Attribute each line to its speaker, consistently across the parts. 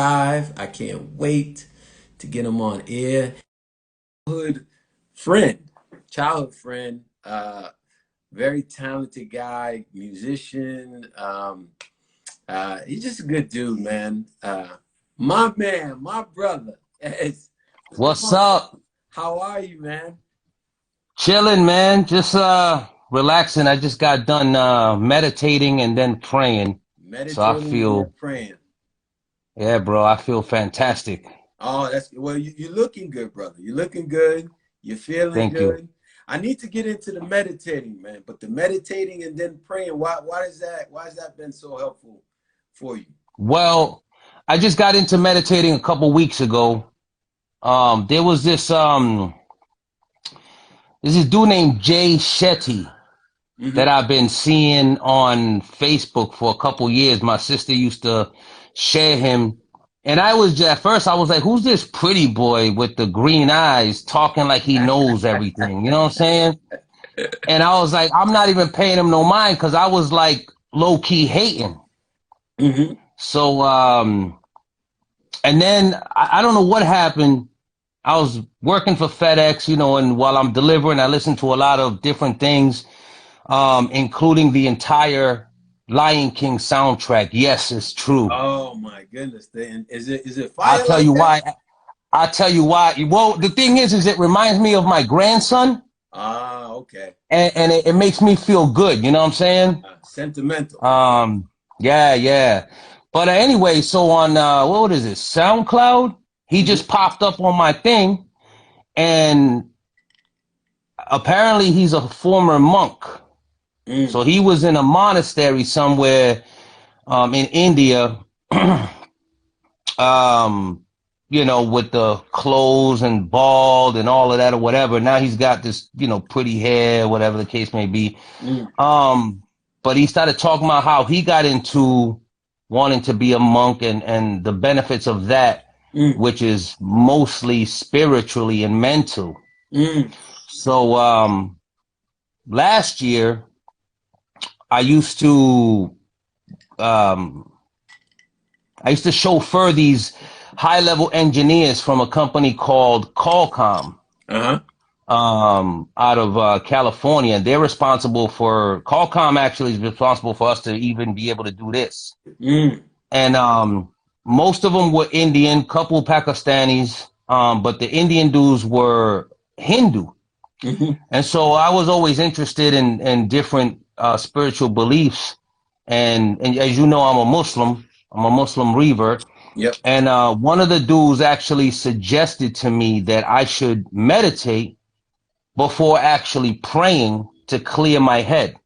Speaker 1: I can't wait to get him on air. Childhood friend, childhood friend, very talented guy, musician. He's just a good dude, man. My man, my brother. It's Mr.
Speaker 2: What's
Speaker 1: Monk.
Speaker 2: up?
Speaker 1: How are you, man?
Speaker 2: Chilling, man. Just relaxing. I just got done meditating and then praying. So I
Speaker 1: Meditating and then
Speaker 2: feel,
Speaker 1: praying.
Speaker 2: yeah, bro, I feel fantastic.
Speaker 1: Oh, that's well. You're looking good, brother. You're looking good. You're feeling
Speaker 2: Thank you.
Speaker 1: good. I need to get into the meditating, man. But the meditating and then praying, why is that? Why has that been so helpful for you?
Speaker 2: Well, I just got into meditating a couple weeks ago. There was this dude named Jay Shetty that
Speaker 1: Hmm.
Speaker 2: I've been seeing on Facebook for a couple years. My sister used to share him. And at first I was like, who's this pretty boy with the green eyes talking like he knows everything? You know what I'm saying? And I was like, I'm not even paying him no mind because I was like low key hating.
Speaker 1: Hmm.
Speaker 2: So, and then I don't know what happened. I was working for FedEx, and while I'm delivering, I listen to a lot of different things, including the entire Lion King soundtrack. Yes, it's true.
Speaker 1: Oh my goodness. Then is it
Speaker 2: I'll
Speaker 1: fire
Speaker 2: tell
Speaker 1: like
Speaker 2: you
Speaker 1: that?
Speaker 2: why. I'll tell you why. Well, the thing is it reminds me of my grandson,
Speaker 1: Ah, okay.
Speaker 2: and it makes me feel good. You know what I'm saying?
Speaker 1: Sentimental.
Speaker 2: Um, yeah, yeah. But anyway, so on what is it, SoundCloud? He
Speaker 1: Hmm.
Speaker 2: just popped up on my thing, and apparently he's a former monk.
Speaker 1: Mm.
Speaker 2: So he was in a monastery somewhere in India, um, with the clothes and bald and all of that or whatever. Now he's got this, pretty hair, whatever the case may be.
Speaker 1: Mm.
Speaker 2: Um, but he started talking about how he got into wanting to be a monk and the benefits of that,
Speaker 1: Mm.
Speaker 2: which is mostly spiritually and mental.
Speaker 1: Mm.
Speaker 2: So last year I used to um, I used to chauffeur these high level engineers from a company called Qualcomm
Speaker 1: Uh-huh.
Speaker 2: out of California. They're responsible for Qualcomm actually is responsible for us to even be able to do this.
Speaker 1: Mm.
Speaker 2: And most of them were Indian, couple Pakistanis, but the Indian dudes were Hindu.
Speaker 1: Hmm.
Speaker 2: And so I was always interested in different spiritual beliefs. And as you know, I'm a Muslim. I'm a Muslim revert.
Speaker 1: Yep.
Speaker 2: And one of the dudes actually suggested to me that I should meditate before actually praying to clear my head,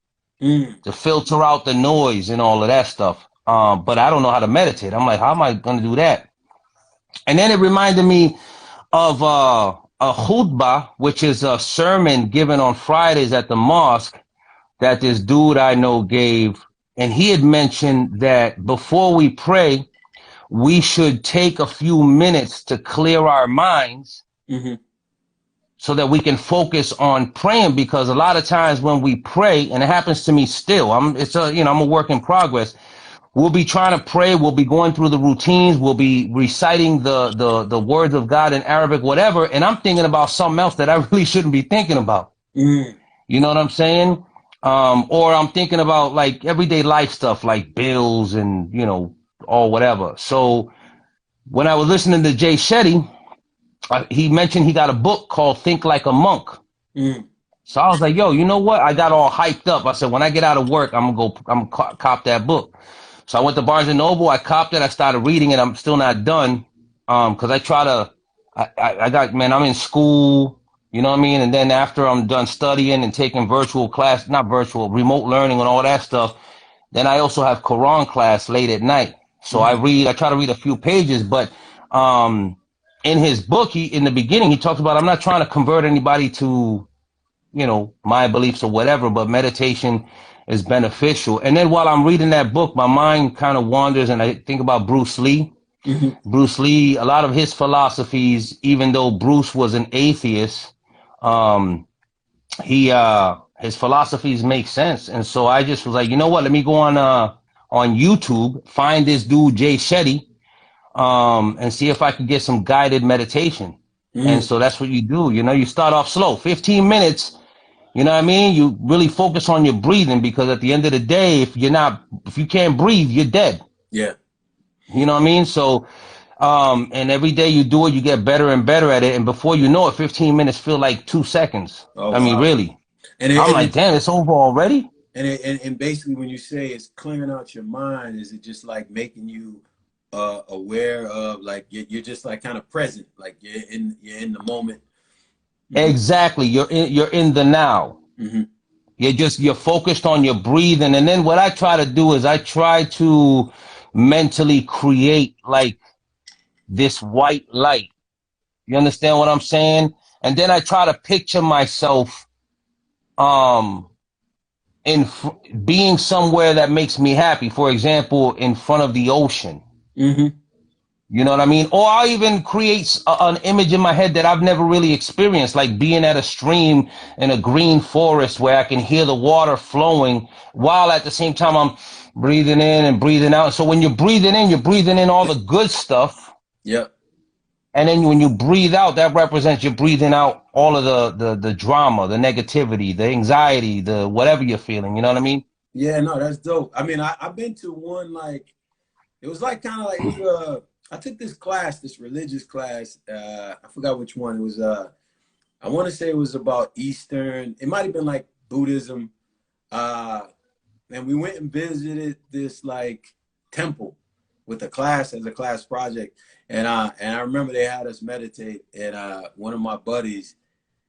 Speaker 1: Mm.
Speaker 2: to filter out the noise and all of that stuff. But I don't know how to meditate. I'm like, how am I going to do that? And then it reminded me of a khutbah, which is a sermon given on Fridays at the mosque that this dude I know gave. And he had mentioned that before we pray, we should take a few minutes to clear our minds
Speaker 1: Hmm.
Speaker 2: so that we can focus on praying, because a lot of times when we pray, and it happens to me still, I'm a work in progress. We'll be trying to pray, we'll be going through the routines, we'll be reciting the words of God in Arabic, whatever, and I'm thinking about something else that I really shouldn't be thinking about.
Speaker 1: Mm.
Speaker 2: You know what I'm saying? Or I'm thinking about like everyday life stuff like bills and, or whatever. So when I was listening to Jay Shetty, he mentioned he got a book called Think Like a Monk.
Speaker 1: Mm.
Speaker 2: So I was like, yo, you know what? I got all hyped up. I said, when I get out of work, I'm gonna cop that book. So I went to Barnes and Noble. I copped it. I started reading it. I'm still not done. Cause I try to, I got, man, I'm in school, you know what I mean? And then after I'm done studying and taking virtual class, not virtual, remote learning and all that stuff, then I also have Quran class late at night. So
Speaker 1: Mm.
Speaker 2: I try to read a few pages, but, um, in his book, in the beginning, he talks about, I'm not trying to convert anybody to, my beliefs or whatever, but meditation is beneficial. And then while I'm reading that book, my mind kind of wanders and I think about Bruce Lee.
Speaker 1: Hmm.
Speaker 2: Bruce Lee, a lot of his philosophies, even though Bruce was an atheist, um, his philosophies make sense. And so I just was like, you know what? Let me go on YouTube, find this dude Jay Shetty, and see if I could get some guided meditation. And
Speaker 1: Mm,
Speaker 2: so that's what you do. You know, you start off slow, 15 minutes. You know what I mean? You really focus on your breathing because at the end of the day, if you can't breathe, you're dead.
Speaker 1: yeah.
Speaker 2: You know what I mean? So, and every day you do it, you get better and better at it. And before you know it, 15 minutes feel like 2 seconds.
Speaker 1: Oh
Speaker 2: I mean,
Speaker 1: wow.
Speaker 2: really.
Speaker 1: And
Speaker 2: I'm
Speaker 1: it, and
Speaker 2: like,
Speaker 1: it,
Speaker 2: damn, it's over already?
Speaker 1: and basically, when you say it's clearing out your mind, is it just like making you aware of, like, you're just like kind of present, like you're in the moment. Hmm.
Speaker 2: Exactly. You're in the now.
Speaker 1: Hmm.
Speaker 2: You're focused on your breathing. And then what I try to do is I try to mentally create like this white light. You understand what I'm saying? And then I try to picture myself um being somewhere that makes me happy. For example, in front of the ocean.
Speaker 1: Hmm.
Speaker 2: You know what I mean? Or I'll even create an image in my head that I've never really experienced, like being at a stream in a green forest where I can hear the water flowing while at the same time I'm breathing in and breathing out. So when you're breathing in all the good stuff.
Speaker 1: Yep.
Speaker 2: And then when you breathe out, that represents you're breathing out all of the drama, the negativity, the anxiety, the whatever you're feeling. You know what I mean?
Speaker 1: Yeah. No, that's dope. I mean, I've been to one, like, it was like kind of like, it was I took this class, this religious class. I forgot which one. It was I want to say it was about Eastern. It might have been like Buddhism. Uh, and we went and visited this like temple with the class as a class project. And I remember they had us meditate. And one of my buddies,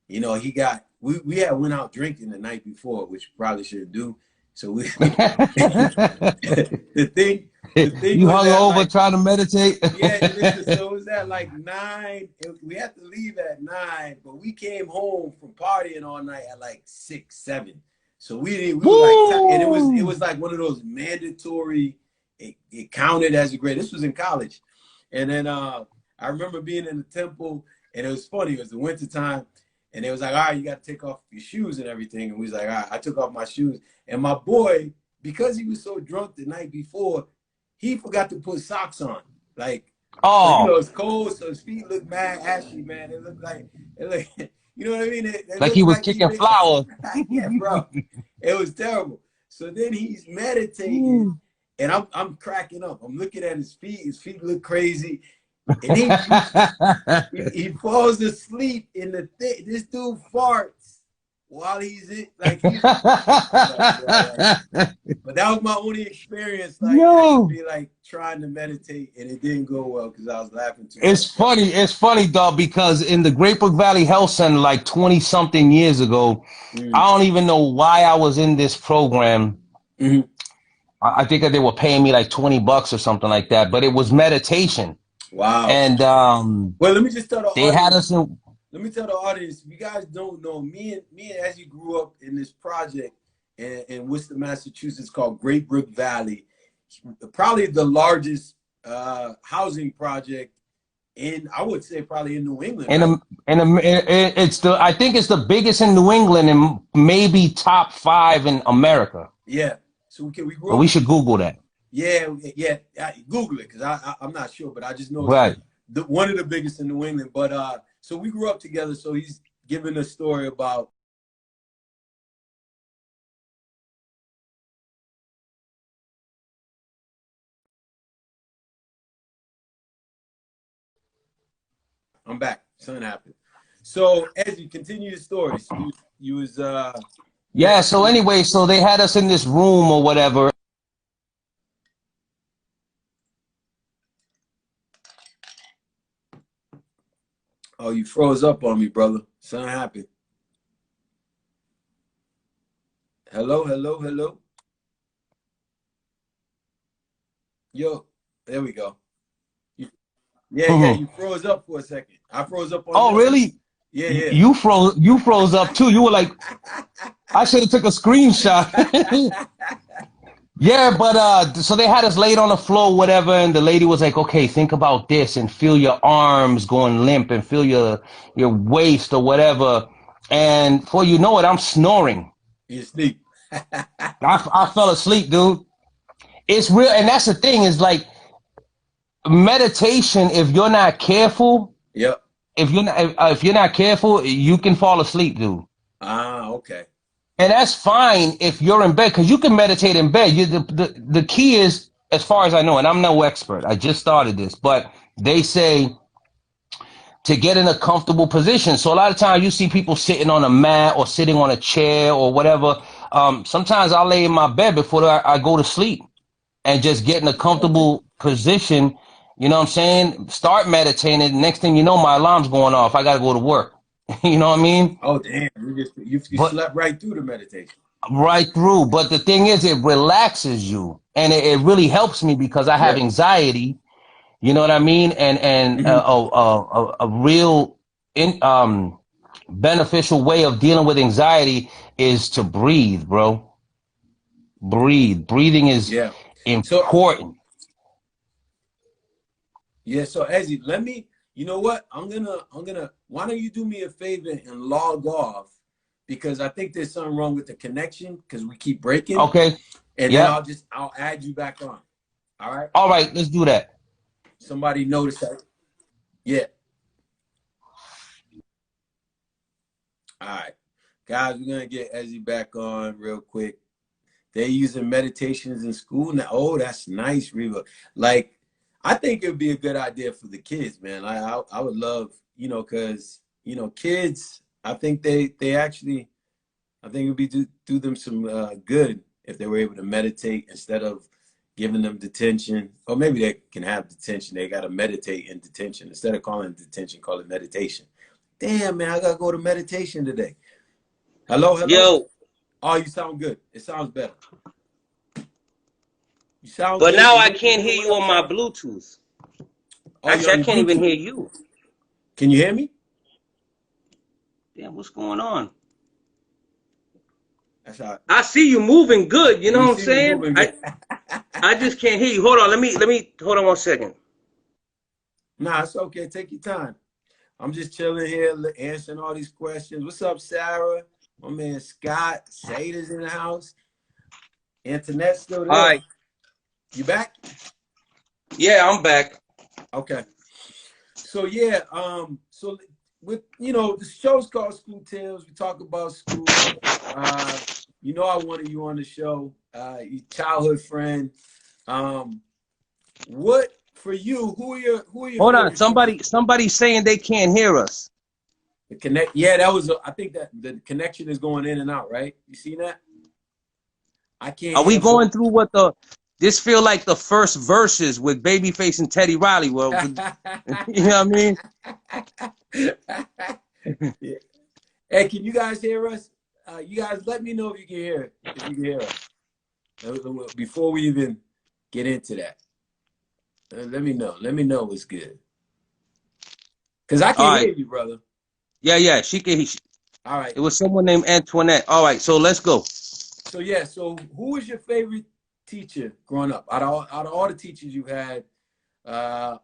Speaker 1: he got we had went out drinking the night before, which probably shouldn't do. So we the thing the thing
Speaker 2: You
Speaker 1: was
Speaker 2: hung
Speaker 1: that,
Speaker 2: over
Speaker 1: like,
Speaker 2: trying to meditate.
Speaker 1: yeah, listen, so it was at like 9. We had to leave at 9, but we came home from partying all night at like 6, 7. So we were like, and it
Speaker 2: Woo!
Speaker 1: was like one of those mandatory. It counted as a grade. This was in college, and then I remember being in the temple, and it was funny. It was the winter time, and it was like, all right, you got to take off your shoes and everything. And we was like, all right, I took off my shoes, and my boy, because he was so drunk the night before, he forgot to put socks on. Like, so
Speaker 2: Oh,
Speaker 1: it's cold, so his feet look mad ashy, man. It looked, you know what I mean? It
Speaker 2: like he
Speaker 1: looked
Speaker 2: was
Speaker 1: like he
Speaker 2: kicking
Speaker 1: been,
Speaker 2: flowers.
Speaker 1: yeah, bro. It was terrible. So then he's meditating, and I'm cracking up. I'm looking at his feet. His feet look crazy, and he falls asleep in the thing. This dude farts while he's in, like he's. Like, bro, like, but that was my only experience, like
Speaker 2: Yo,
Speaker 1: actually like trying to meditate, and it didn't go well because I was laughing too much.
Speaker 2: it's funny. It's funny, dog, because in the Great Brook Valley Health Center, like 20 something years ago,
Speaker 1: Mm.
Speaker 2: I don't even know why I was in this program.
Speaker 1: Mm-hmm.
Speaker 2: I think that they were paying me like $20 or something like that, but it was meditation.
Speaker 1: Wow.
Speaker 2: And
Speaker 1: Well, let me just tell the
Speaker 2: they had
Speaker 1: audience.
Speaker 2: us in,
Speaker 1: Let me tell the audience. If you guys don't know, me and as you grew up in this project in Worcester, Massachusetts, called Great Brook Valley, probably the largest housing project in, I would say, probably in New England,
Speaker 2: in
Speaker 1: right?
Speaker 2: a, it's I think it's the biggest in New England and maybe top 5 in America.
Speaker 1: Yeah. So we
Speaker 2: But
Speaker 1: grew
Speaker 2: we
Speaker 1: up.
Speaker 2: should Google that.
Speaker 1: Yeah, yeah. Google it because I'm not sure, but I just know it's
Speaker 2: Right.
Speaker 1: one of the biggest in New England. But so we grew up together. So he's giving a story about. I'm back. Something happened. So as you continue the story, so you was yeah.
Speaker 2: Yeah. So anyway, so they had us in this room or whatever.
Speaker 1: Oh, you froze up on me, brother. Something happened. Hello, hello, hello. Yo, there we go. You, yeah, yeah. You froze up for a second. I froze up on
Speaker 2: Oh,
Speaker 1: you.
Speaker 2: really?
Speaker 1: Yeah, yeah.
Speaker 2: You froze. You froze up too. You were like, I should have took a screenshot. Yeah, but so they had us laid on the floor, whatever, and the lady was like, "Okay, think about this and feel your arms going limp and feel your waist or whatever." And before you know it, I'm snoring.
Speaker 1: You sleep.
Speaker 2: I fell asleep, dude. It's real, and that's the thing is like meditation, if you're not careful,
Speaker 1: Yep.
Speaker 2: if you're not careful, you can fall asleep, dude.
Speaker 1: Ah, okay.
Speaker 2: And that's fine if you're in bed, because you can meditate in bed. The key is, as far as I know, and I'm no expert, I just started this, but they say to get in a comfortable position. So a lot of times you see people sitting on a mat or sitting on a chair or whatever. Sometimes I'll lay in my bed before I go to sleep and just get in a
Speaker 1: Okay.
Speaker 2: comfortable position. You know what I'm saying? Start meditating. Next thing you know, my alarm's going off. I got to go to work. You know what I mean?
Speaker 1: Oh, damn. You
Speaker 2: But
Speaker 1: slept right through the meditation.
Speaker 2: right through. But the thing is, it relaxes you, and it really helps me because I have
Speaker 1: Yeah.
Speaker 2: anxiety. You know what I mean? And
Speaker 1: Hmm.
Speaker 2: a real beneficial way of dealing with anxiety is to breathe, bro. Breathe. Breathing is
Speaker 1: Yeah. So,
Speaker 2: important.
Speaker 1: yeah. So, Ezzy, you know what? why don't you do me a favor and log off? Because I think there's something wrong with the connection because we keep breaking.
Speaker 2: Okay.
Speaker 1: And then
Speaker 2: Yep.
Speaker 1: I'll add you back on. All right.
Speaker 2: All right. Let's do that.
Speaker 1: Somebody noticed that. Yeah. All right. Guys, we're gonna get Ezzy back on real quick. They're using meditations in school now. Oh, that's nice, Reva. Like, I think it would be a good idea for the kids, man. I would love, because kids. I think they actually. I think it would be do them some good if they were able to meditate instead of giving them detention. Or maybe they can have detention. They got to meditate in detention instead of calling it detention. Call it meditation. Damn, man, I gotta go to meditation today. Hello, hello.
Speaker 3: Yo,
Speaker 1: Oh, you sound good. It sounds better. You sound
Speaker 3: but
Speaker 1: good.
Speaker 3: now
Speaker 1: You
Speaker 3: I
Speaker 1: hear
Speaker 3: can't
Speaker 1: me
Speaker 3: hear
Speaker 1: what
Speaker 3: you
Speaker 1: I'm
Speaker 3: on my
Speaker 1: saying?
Speaker 3: Bluetooth.
Speaker 1: Oh, you're
Speaker 3: Actually, I
Speaker 1: on the
Speaker 3: can't even
Speaker 1: Bluetooth.
Speaker 3: hear you.
Speaker 1: Can you hear me?
Speaker 3: Damn, what's going on?
Speaker 1: That's how.
Speaker 3: I see you moving good. You know
Speaker 1: You
Speaker 3: what I'm
Speaker 1: see me
Speaker 3: saying?
Speaker 1: moving
Speaker 3: I
Speaker 1: good.
Speaker 3: I just can't hear you. Hold on. Let me hold on 1 second.
Speaker 1: Nah, it's okay. Take your time. I'm just chilling here, answering all these questions. What's up, Sarah? My man Scott. Sada's in the house. Internet's still
Speaker 3: All
Speaker 1: there.
Speaker 3: right.
Speaker 1: You back?
Speaker 3: Yeah, I'm back.
Speaker 1: Okay. So yeah, so with the show's called School Tales. We talk about school. I wanted you on the show. Your childhood friend. Um, what for you? Who are your
Speaker 2: Hold on.
Speaker 1: favorite teachers?
Speaker 2: Somebody's saying they can't hear us.
Speaker 1: The connect. Yeah, that was. I think that the connection is going in and out. Right? You see that? I can't
Speaker 2: Are we
Speaker 1: hear both.
Speaker 2: going through what this feel like the first verses with Babyface and Teddy Riley? Well, you know what I mean?
Speaker 1: Yeah. Hey, can you guys hear us? You guys, let me know if you can hear it. If you can hear us before we even get into that. Let me know. Let me know what's good. Cause I
Speaker 2: All
Speaker 1: can
Speaker 2: right.
Speaker 1: hear you, brother.
Speaker 2: Yeah. She can.
Speaker 1: All right.
Speaker 2: It was someone named Antoinette. All right. So let's go.
Speaker 1: So yeah. So who was your favorite teacher growing up? Out of all the teachers you've had uh,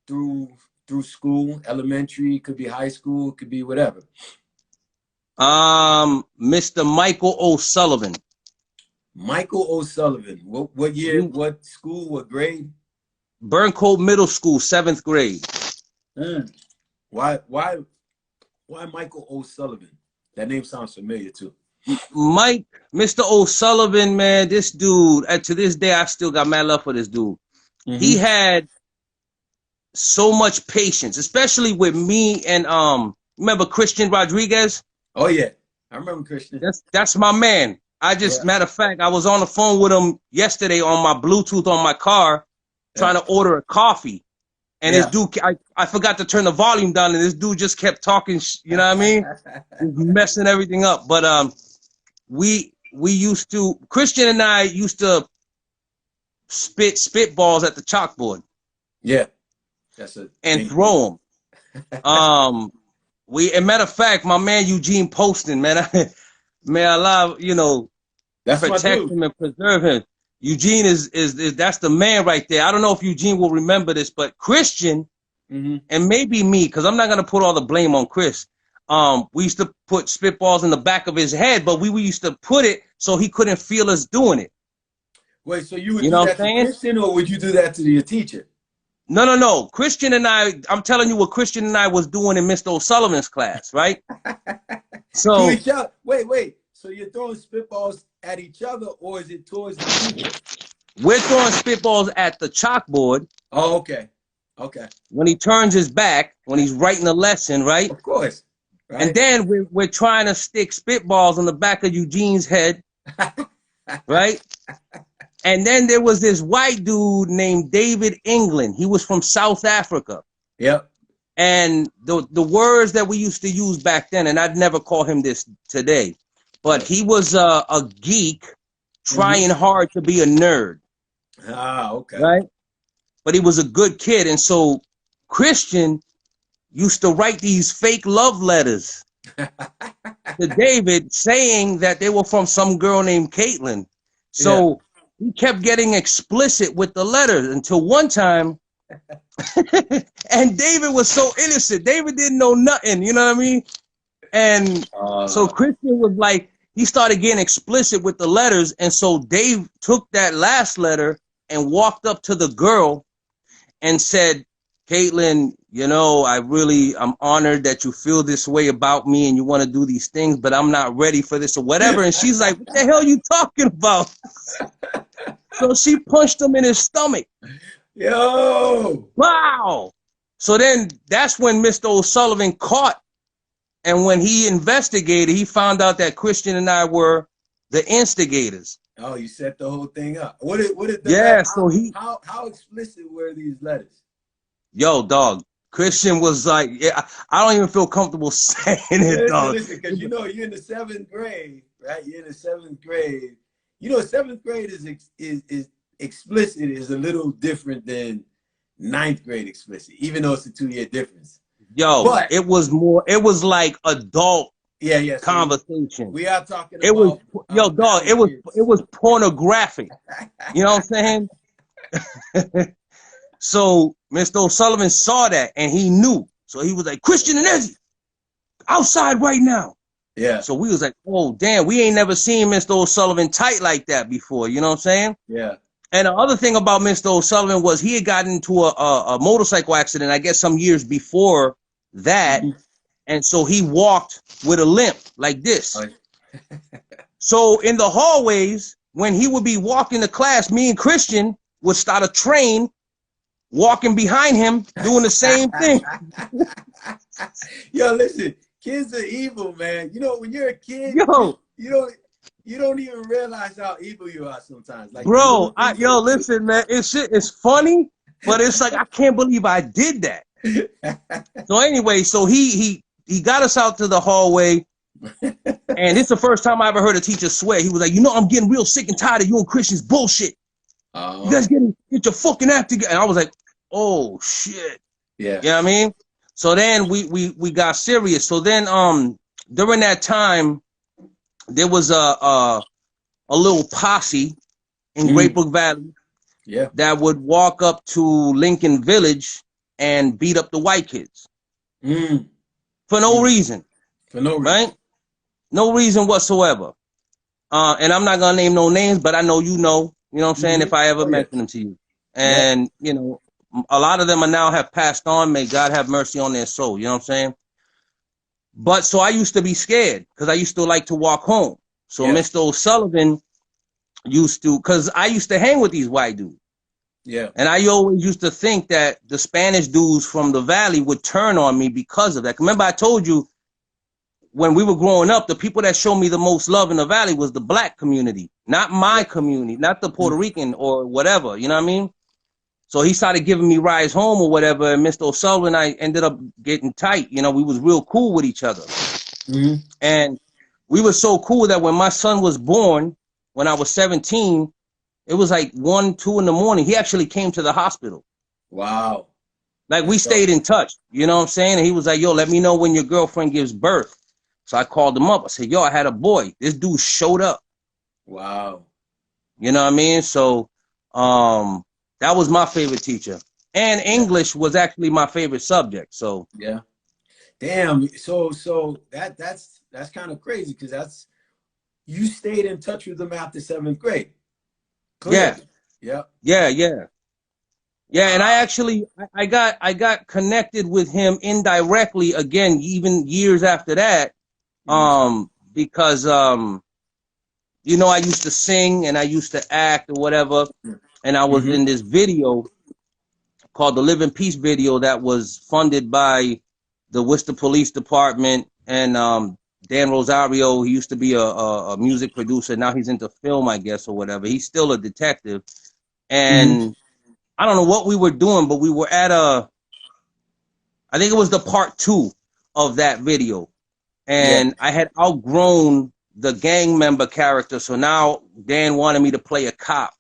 Speaker 1: through school, elementary, could be high school, could be whatever.
Speaker 2: Mr. Michael O'Sullivan.
Speaker 1: Michael O'Sullivan. What year?
Speaker 2: He
Speaker 1: What school? What grade?
Speaker 2: Burncoat Middle School, 7th grade.
Speaker 1: Mm. Why Michael O'Sullivan? That name sounds familiar too.
Speaker 2: Mr. O'Sullivan, man, this dude, and to this day, I still got mad love for this dude. He
Speaker 1: Mm-hmm.
Speaker 2: had so much patience, especially with me and remember Christian Rodriguez?
Speaker 1: Oh yeah, I remember Christian.
Speaker 2: That's my man.
Speaker 1: Yeah,
Speaker 2: Matter of fact, I was on the phone with him yesterday on my Bluetooth on my car,
Speaker 1: yeah,
Speaker 2: trying to order a coffee. And this
Speaker 1: yeah.
Speaker 2: dude, I forgot to turn the volume down, and this dude just kept talking. You know what I mean? Just messing everything up. But we used to, Christian and I used to spitballs at the chalkboard
Speaker 1: Yeah, that's a
Speaker 2: and
Speaker 1: thing to do.
Speaker 2: throw them. A matter of fact, my man Eugene Poston, man, may Allah,
Speaker 1: That's my
Speaker 2: protect
Speaker 1: dude.
Speaker 2: him and preserve him. Eugene is that's the man right there. I don't know if Eugene will remember this, but Christian
Speaker 1: Mm-hmm.
Speaker 2: and maybe me, because I'm not gonna put all the blame on Chris. We used to put spitballs in the back of his head, but we used to put it so he couldn't feel us doing it.
Speaker 1: Wait, so you would
Speaker 2: You
Speaker 1: do
Speaker 2: know what
Speaker 1: that
Speaker 2: I'm
Speaker 1: to
Speaker 2: saying?
Speaker 1: Christian, or would you do that to your teacher?
Speaker 3: No. Christian and I'm telling you what Christian and I was doing in Mr. O'Sullivan's class, right?
Speaker 1: To
Speaker 3: So
Speaker 1: each other. Wait. So you're throwing spitballs at each other, or is it towards the teacher?
Speaker 3: we're throwing spitballs at the chalkboard.
Speaker 1: Oh, okay. Okay.
Speaker 3: When he turns his back, when he's writing a lesson, right?
Speaker 1: Of course. Right.
Speaker 3: And then we're trying to stick spitballs on the back of Eugene's head, right? And then there was this white dude named David England. He was from South Africa.
Speaker 1: Yep.
Speaker 3: And the words that we used to use back then, and I'd never call him this today, but he was a geek trying hard to be a nerd.
Speaker 1: Ah, okay.
Speaker 3: Right? But he was a good kid. And so Christian used to write these fake love letters to David saying that they were from some girl named Caitlin. So he kept getting explicit with the letters until one time, and David was so innocent. David didn't know nothing, you know what I mean? And so Christian was like, he started getting explicit with the letters. And so Dave took that last letter and walked up to the girl and said, Caitlin, you know, I'm honored that you feel this way about me and you want to do these things, but I'm not ready for this or whatever. And she's like, what the hell are you talking about? So she punched him in his stomach.
Speaker 1: Yo!
Speaker 3: Wow! So then that's when Mr. O'Sullivan caught. And when he investigated, he found out that Christian and I were the instigators.
Speaker 1: Oh, you set the whole thing up. What did how explicit were these letters?
Speaker 3: Yo, dog, Christian was like, yeah, I don't even feel comfortable saying it, dog.
Speaker 1: Listen, because you know you're in the 7th grade, right? You're in the 7th grade. You know, 7th grade is explicit is a little different than 9th grade explicit, even though it's a 2-year difference.
Speaker 3: Yo, but it was like adult conversation.
Speaker 1: We are talking
Speaker 3: it
Speaker 1: about
Speaker 3: was dog, it was pornographic. You know what I'm saying? So Mr. O'Sullivan saw that and he knew. So he was like, Christian and Ezzy, outside right now.
Speaker 1: Yeah.
Speaker 3: So we was like, oh damn, we ain't never seen Mr. O'Sullivan tight like that before. You know what I'm saying?
Speaker 1: Yeah.
Speaker 3: And the other thing about Mr. O'Sullivan was he had gotten into a motorcycle accident, I guess some years before that. And so he walked with a limp like this. So in the hallways, when he would be walking to class, me and Christian would start a train walking behind him, doing the same thing.
Speaker 1: Yo, listen, kids are evil, man. You know, when you're a kid, you don't even realize how evil you are sometimes. Like,
Speaker 3: bro, listen, man, it's funny, but it's like I can't believe I did that. So anyway, so he got us out to the hallway, and it's the first time I ever heard a teacher swear. He was like, you know, I'm getting real sick and tired of you and Christian's bullshit. You guys get your fucking act together. And I was like, oh shit.
Speaker 1: Yeah.
Speaker 3: You know what I mean? So then we got serious. So then during that time, there was a little posse in Great Brook Valley that would walk up to Lincoln Village and beat up the white kids. For no reason.
Speaker 1: For no reason.
Speaker 3: Right? No reason whatsoever. And I'm not gonna name no names, but I know you know what I'm saying, if I ever mention them to you. And you know, a lot of them are now have passed on. May God have mercy on their soul. You know what I'm saying? But so I used to be scared because I used to like to walk home. So Mr. O'Sullivan used to, because I used to hang with these white dudes.
Speaker 1: Yeah.
Speaker 3: And I always used to think that the Spanish dudes from the valley would turn on me because of that. Remember, I told you when we were growing up, the people that showed me the most love in the valley was the black community, not my community, not the Puerto Rican or whatever. You know what I mean? So he started giving me rides home or whatever. And Mr. O'Sullivan, I ended up getting tight. You know, we was real cool with each other. And we were so cool that when my son was born, when I was 17, it was like 1, 2 in the morning. He actually came to the hospital.
Speaker 1: Wow.
Speaker 3: Like we stayed in touch. You know what I'm saying? And he was like, yo, let me know when your girlfriend gives birth. So I called him up. I said, yo, I had a boy. This dude showed up.
Speaker 1: Wow.
Speaker 3: You know what I mean? So that was my favorite teacher. And English was actually my favorite subject. So
Speaker 1: yeah. Damn. So that's kind of crazy because you stayed in touch with them after 7th grade. Clearly.
Speaker 3: Yeah. Yeah. Yeah, and I got connected with him indirectly again, even years after that, because you know, I used to sing and I used to act or whatever, and I was in this video called the Live in Peace video that was funded by the Worcester Police Department and Dan Rosario. He used to be a music producer. Now he's into film, I guess, or whatever. He's still a detective. And I don't know what we were doing, but we were at I think it was the part 2 of that video.
Speaker 1: Yeah.
Speaker 3: And I had outgrown the gang member character. So now Dan wanted me to play a cop.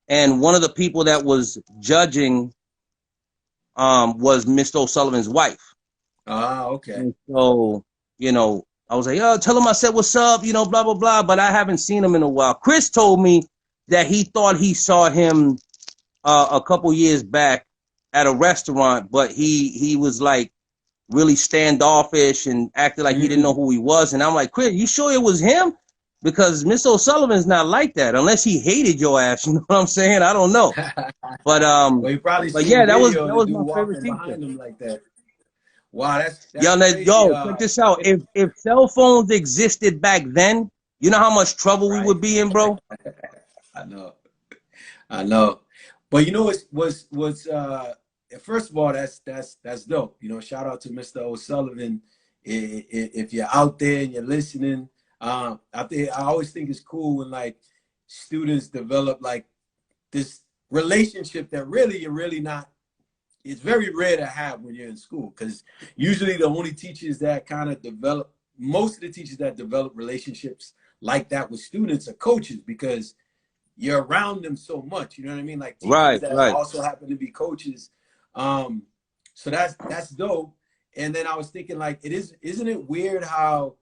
Speaker 3: And one of the people that was judging was Mr. O'Sullivan's wife.
Speaker 1: Ah, okay.
Speaker 3: And so, you know, I was like, oh, tell him I said what's up, you know, blah, blah, blah. But I haven't seen him in a while. Chris told me that he thought he saw him a couple years back at a restaurant, but he was like really standoffish and acted like he didn't know who he was. And I'm like, Chris, you sure it was him? Because Mr. O'Sullivan's not like that, unless he hated your ass. You know what I'm saying? I don't know. But
Speaker 1: Well, you probably
Speaker 3: but
Speaker 1: seen
Speaker 3: yeah,
Speaker 1: the
Speaker 3: that
Speaker 1: video of the
Speaker 3: was
Speaker 1: dude
Speaker 3: my favorite
Speaker 1: walking
Speaker 3: teacher.
Speaker 1: behind him like that. Wow, that's
Speaker 3: Yo,
Speaker 1: crazy.
Speaker 3: check this out. If cell phones existed back then, you know how much trouble we
Speaker 1: Right.
Speaker 3: would be in, bro?
Speaker 1: I know. I know. But you know what's first of all, that's dope. You know, shout out to Mr. O'Sullivan. If you're out there and you're listening, I always think it's cool when like students develop like this relationship that really you're really not. It's very rare to have when you're in school, because usually the only teachers that kind of develop, most of the teachers that develop relationships like that with students are coaches, because you're around them so much. You know what I mean? Like teachers
Speaker 3: Right,
Speaker 1: that
Speaker 3: right.
Speaker 1: also happen to be coaches. So that's dope. And then I was thinking, like, isn't it weird how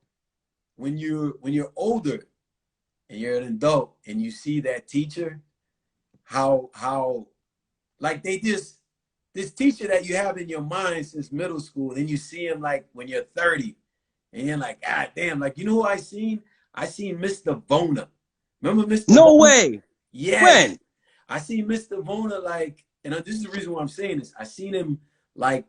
Speaker 1: when you're older and you're an adult and you see that teacher, how like they just, this teacher that you have in your mind since middle school, then you see him like when you're 30 and you're like, God damn, like, you know who I seen? I seen Mr. Vona. Remember Mr.
Speaker 3: No
Speaker 1: Vona?
Speaker 3: way.
Speaker 1: Yes.
Speaker 3: When?
Speaker 1: I seen Mr. Vona like, and this is the reason why I'm saying this. I seen him like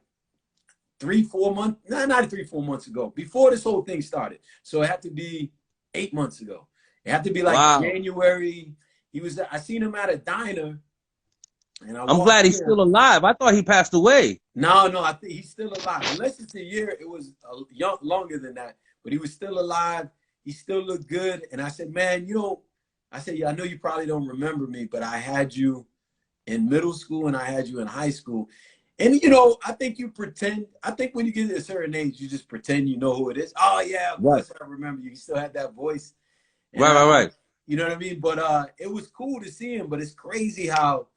Speaker 1: 3-4 months, not 3-4 months ago, before this whole thing started. So it had to be 8 months ago. It had to be like
Speaker 3: Wow.
Speaker 1: January. I seen him at a diner, and
Speaker 3: I'm glad he's still alive. I thought he passed away.
Speaker 1: No, I think he's still alive. Unless it's a year, it was longer than that. But he was still alive. He still looked good. And I said, man, I said, yeah, I know you probably don't remember me, but I had you in middle school and I had you in high school. And, I think you pretend. I think when you get to a certain age, you just pretend you know who it is. Oh, yeah, of course I remember you. You still had that voice. And,
Speaker 3: Right.
Speaker 1: You know what I mean? But it was cool to see him. But it's crazy how,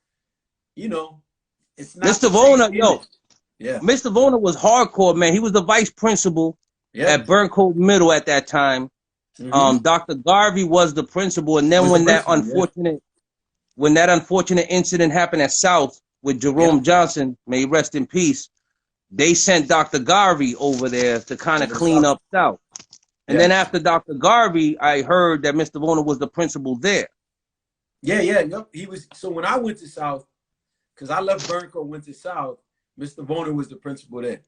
Speaker 1: it's not
Speaker 3: Mr. Vona,
Speaker 1: Yeah.
Speaker 3: Mr. Vona was hardcore, man. He was the vice principal at Burncoat Middle at that time. Dr. Garvey was the principal, and then when that unfortunate incident happened at South with Jerome Johnson, may he rest in peace, they sent Dr. Garvey over there to kind of clean up South. And then after Dr. Garvey, I heard that Mr. Vona was the principal there.
Speaker 1: Yep. He was. So when I went to South, because I left Burncoat, went to South, Mr. Vona was the principal there.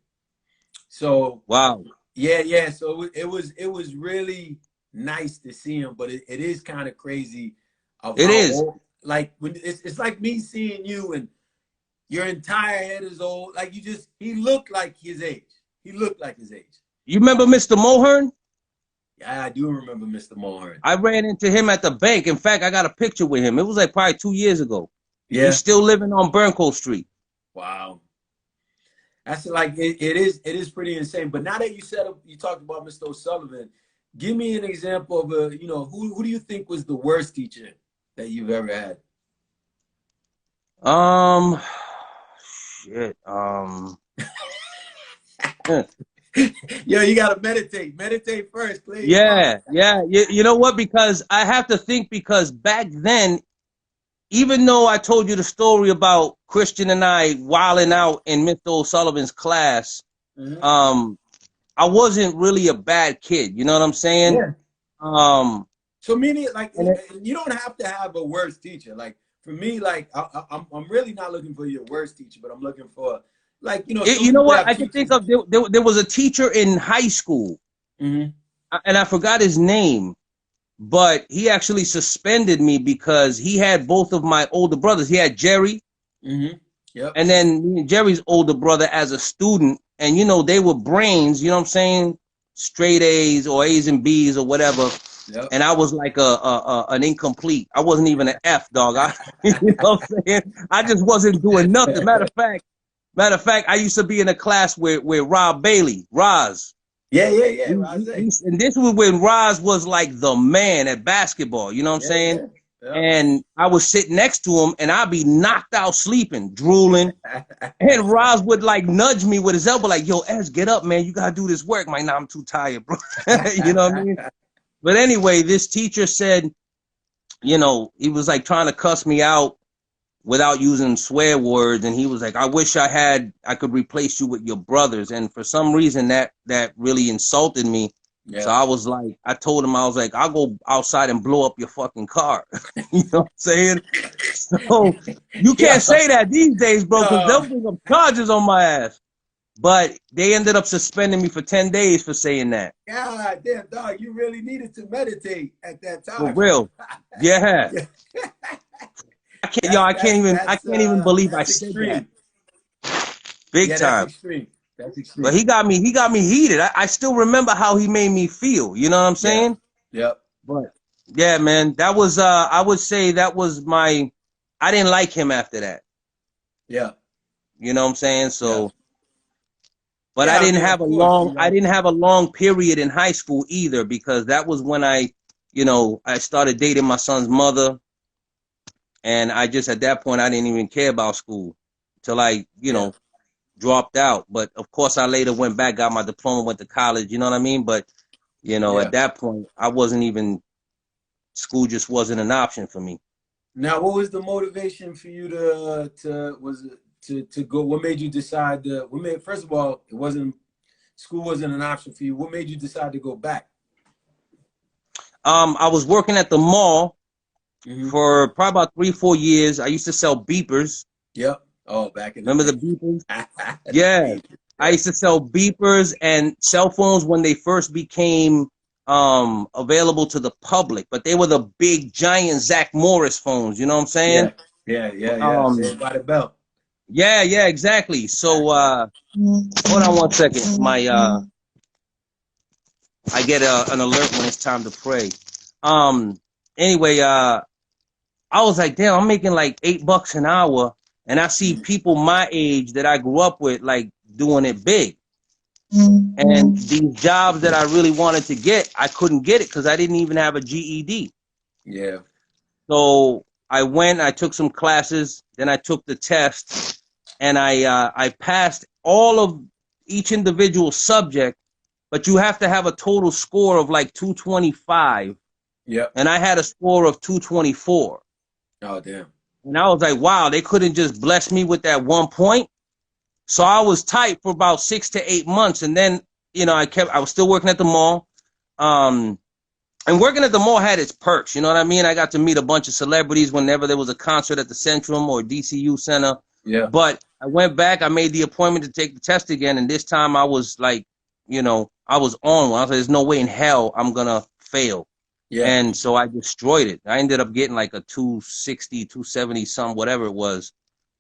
Speaker 1: So
Speaker 3: wow.
Speaker 1: Yeah. So it was really nice to see him, but it is kind of crazy.
Speaker 3: It is
Speaker 1: old, like when it's like me seeing you and your entire head is old. Like he looked like his age. He looked like his age.
Speaker 3: You remember Mr. Mohern?
Speaker 1: Yeah, I do remember Mr. Mohern.
Speaker 3: I ran into him at the bank. In fact, I got a picture with him. It was like probably 2 years ago.
Speaker 1: Yeah.
Speaker 3: He's still living on Burncoat Street.
Speaker 1: Wow. That's like it is pretty insane. But now that you talked about Mr. O'Sullivan, give me an example of who do you think was the worst teacher that you've ever had?
Speaker 3: Shit.
Speaker 1: Yo, you gotta meditate first, please.
Speaker 3: Yeah. You know what? Because I have to think, because back then, even though I told you the story about Christian and I wilding out in Mr. O'Sullivan's class, I wasn't really a bad kid. You know what I'm saying?
Speaker 1: Yeah. So meaning, like, you don't have to have a worst teacher. Like, for me, like I'm really not looking for your worst teacher, but I'm looking for like some
Speaker 3: You know
Speaker 1: people
Speaker 3: what?
Speaker 1: have
Speaker 3: I can think
Speaker 1: teachers.
Speaker 3: of there was a teacher in high school,
Speaker 1: Mm-hmm.
Speaker 3: and I forgot his name, but he actually suspended me because he had both of my older brothers. He had Jerry,
Speaker 1: Mm-hmm. Yep.
Speaker 3: and then me and Jerry's older brother as a student, and they were brains. You know what I'm saying? Straight A's or A's and B's or whatever.
Speaker 1: Yep.
Speaker 3: And I was like an incomplete. I wasn't even an F, dog. You know what I'm saying? I just wasn't doing nothing. Matter of fact, I used to be in a class with Rob Bailey, Roz.
Speaker 1: Yeah. Yeah. Rose.
Speaker 3: And this was when Roz was like the man at basketball. You know what I'm
Speaker 1: Yeah.
Speaker 3: saying?
Speaker 1: Yeah. Yep.
Speaker 3: And I would sit next to him, and I'd be knocked out sleeping, drooling. And Roz would like nudge me with his elbow, like, "Yo, Ez, get up, man. You gotta do this work." I'm like, "Nah, I'm too tired, bro." You know what I mean? But anyway, this teacher said, he was like trying to cuss me out without using swear words, and he was like, I wish I could replace you with your brothers. And for some reason that really insulted me.
Speaker 1: Yeah.
Speaker 3: So I told him, I was like, I'll go outside and blow up your fucking car. You know what I'm saying? So you can't say that these days, bro, because they'll bring up charges on my ass. But they ended up suspending me for 10 days for saying that.
Speaker 1: God damn, dog, you really needed to meditate at that time.
Speaker 3: For real. Yeah. I can't even believe I said
Speaker 1: extreme.
Speaker 3: that. Big time.
Speaker 1: That's extreme. That's extreme.
Speaker 3: But he got me heated. I still remember how he made me feel. You know what I'm saying?
Speaker 1: Yep.
Speaker 3: But yeah, man, that was I would say that was I didn't like him after that.
Speaker 1: Yeah.
Speaker 3: You know what I'm saying? So
Speaker 1: yeah.
Speaker 3: But I didn't have a long period in high school either, because that was when I started dating my son's mother. And I just, at that point, I didn't even care about school till I, dropped out. But of course, I later went back, got my diploma, went to college. You know what I mean? But, at that point, school just wasn't an option for me.
Speaker 1: Now, what was the motivation for you to go? What made you decide first of all, school wasn't an option for you. What made you decide to go back?
Speaker 3: I was working at the mall. Mm-hmm. For probably about 3-4 years. I used to sell beepers.
Speaker 1: Yep. Oh, back in
Speaker 3: Remember the beepers? Yeah. I used to sell beepers and cell phones when they first became available to the public, but they were the big giant Zach Morris phones. You know what I'm saying?
Speaker 1: Yeah. Saved by the bell.
Speaker 3: Yeah, exactly. So hold on 1 second. I get an alert when it's time to pray. Anyway, I was like, damn, I'm making like $8 an hour, and I see people my age that I grew up with like doing it big. And these jobs that I really wanted to get, I couldn't get it because I didn't even have a GED.
Speaker 1: Yeah.
Speaker 3: So I took some classes, then I took the test, and I passed all of each individual subject, but you have to have a total score of like 225.
Speaker 1: Yeah.
Speaker 3: And I had a score of 224.
Speaker 1: Oh, damn.
Speaker 3: And I was like, wow, they couldn't just bless me with that 1 point. So I was tight for about 6 to 8 months. And then, I was still working at the mall. And working at the mall had its perks. You know what I mean? I got to meet a bunch of celebrities whenever there was a concert at the Centrum or DCU Center.
Speaker 1: Yeah.
Speaker 3: But I went back, I made the appointment to take the test again. And this time I was like, I was on one. I was like, there's no way in hell I'm going to fail. Yeah. And so I destroyed it. I ended up getting like a 260, 270, some whatever it was,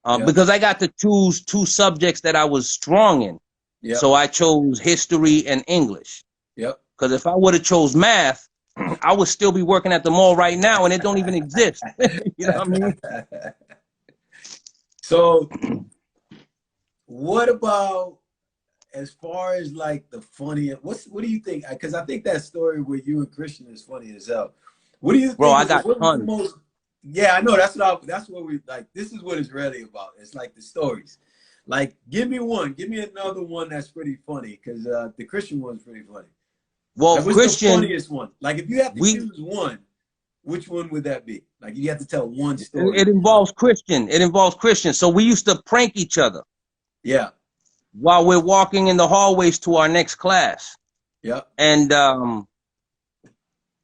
Speaker 3: because I got to choose 2 subjects that I was strong in. Yep. So I chose history and English.
Speaker 1: Yep.
Speaker 3: Because if I would have chose math, I would still be working at the mall right now, and it don't even exist. You know what I mean?
Speaker 1: So, what about as far as like the funniest? What do you think? Because I think that story with you and Christian is funny as hell. What do you think?
Speaker 3: Bro, I got tons.
Speaker 1: Yeah, I know. That's what we like. This is what it's really about. It's like the stories. Like, give me one. Give me another one that's pretty funny, because the Christian one's pretty funny.
Speaker 3: Well,
Speaker 1: like, what's
Speaker 3: Christian,
Speaker 1: the funniest one? Like, if you have to choose one, which one would that be? Like, you have to tell one story.
Speaker 3: It involves Christian. So we used to prank each other.
Speaker 1: Yeah.
Speaker 3: While we're walking in the hallways to our next class.
Speaker 1: Yeah.
Speaker 3: And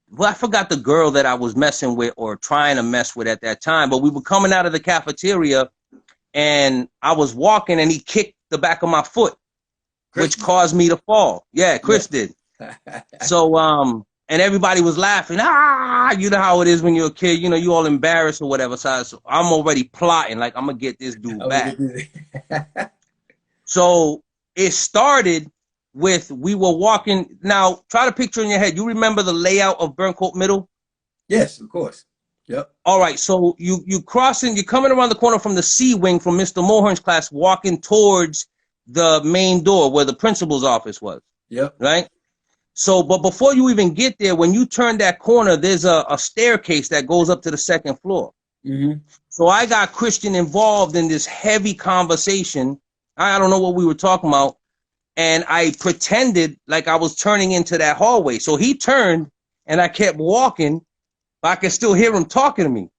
Speaker 3: well, I forgot the girl that I was messing with or trying to mess with at that time, but we were coming out of the cafeteria and I was walking and he kicked the back of my foot, which
Speaker 1: Christian.
Speaker 3: caused me to fall. Yeah,
Speaker 1: Yeah.
Speaker 3: Chris did. So, and everybody was laughing. Ah, you know how it is when you're a kid, you know, you all embarrassed or whatever. So I'm already plotting, like, I'm gonna get this dude
Speaker 1: I'm gonna
Speaker 3: back.
Speaker 1: get this.
Speaker 3: So it started with, we were walking. Now, try to picture in your head. You remember the layout of Burncoat Middle?
Speaker 1: Yes, of course. Yep.
Speaker 3: All right. So you crossing, you're coming around the corner from the C wing from Mr. Mulhern's class, walking towards the main door where the principal's office was.
Speaker 1: Yep.
Speaker 3: Right. So, but before you even get there, when you turn that corner, there's a staircase that goes up to the second floor.
Speaker 1: Mm-hmm.
Speaker 3: So I got Christian involved in this heavy conversation. I don't know what we were talking about. And I pretended like I was turning into that hallway. So he turned and I kept walking, but I could still hear him talking to me.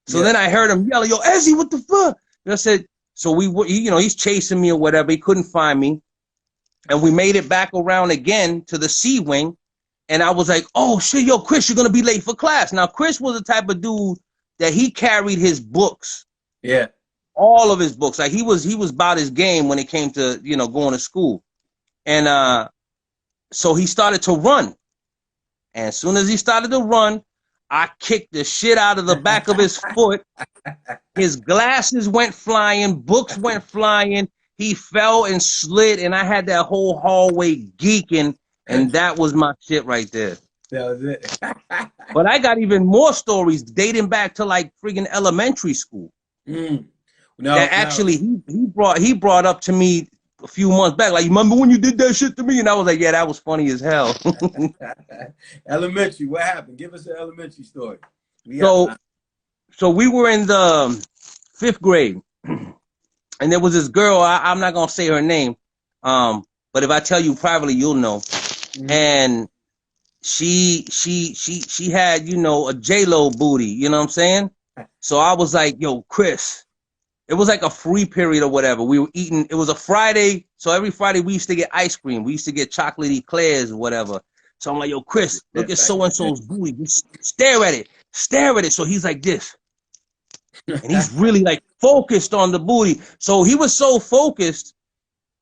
Speaker 3: So
Speaker 1: Yeah.
Speaker 3: then I heard him yelling, yo, Ezzy, what the fuck? And I said, so he's chasing me or whatever. He couldn't find me. And we made it back around again to the C wing. And I was like, oh shit, yo, Chris, you're going to be late for class. Now, Chris was the type of dude that he carried his books.
Speaker 1: Yeah.
Speaker 3: All of his books. Like he was about his game when it came to, you know, going to school. And so he started to run. And as soon as he started to run, I kicked the shit out of the back of his foot. His glasses went flying, books went flying. He fell and slid, and I had that whole hallway geeking, and that was my shit right there.
Speaker 1: That was it.
Speaker 3: But I got even more stories dating back to like friggin' elementary school.
Speaker 1: No,
Speaker 3: That actually he brought up to me a few months back. Like, you remember when you did that shit to me? And I was like, yeah, that was funny as hell.
Speaker 1: Elementary, what happened? Give us an elementary story.
Speaker 3: So we were in the 5th grade, and there was this girl. I'm not gonna say her name, but if I tell you privately, you'll know. Mm-hmm. And she had, you know, a J-Lo booty. You know what I'm saying? So I was like, yo, Chris. It was like a free period or whatever. We were eating. It was a Friday, so every Friday we used to get ice cream. We used to get chocolate eclairs or whatever. So I'm like, yo, Chris, look at so and so's booty. Just stare at it. Stare at it. So he's like this. And he's really like focused on the booty. So he was so focused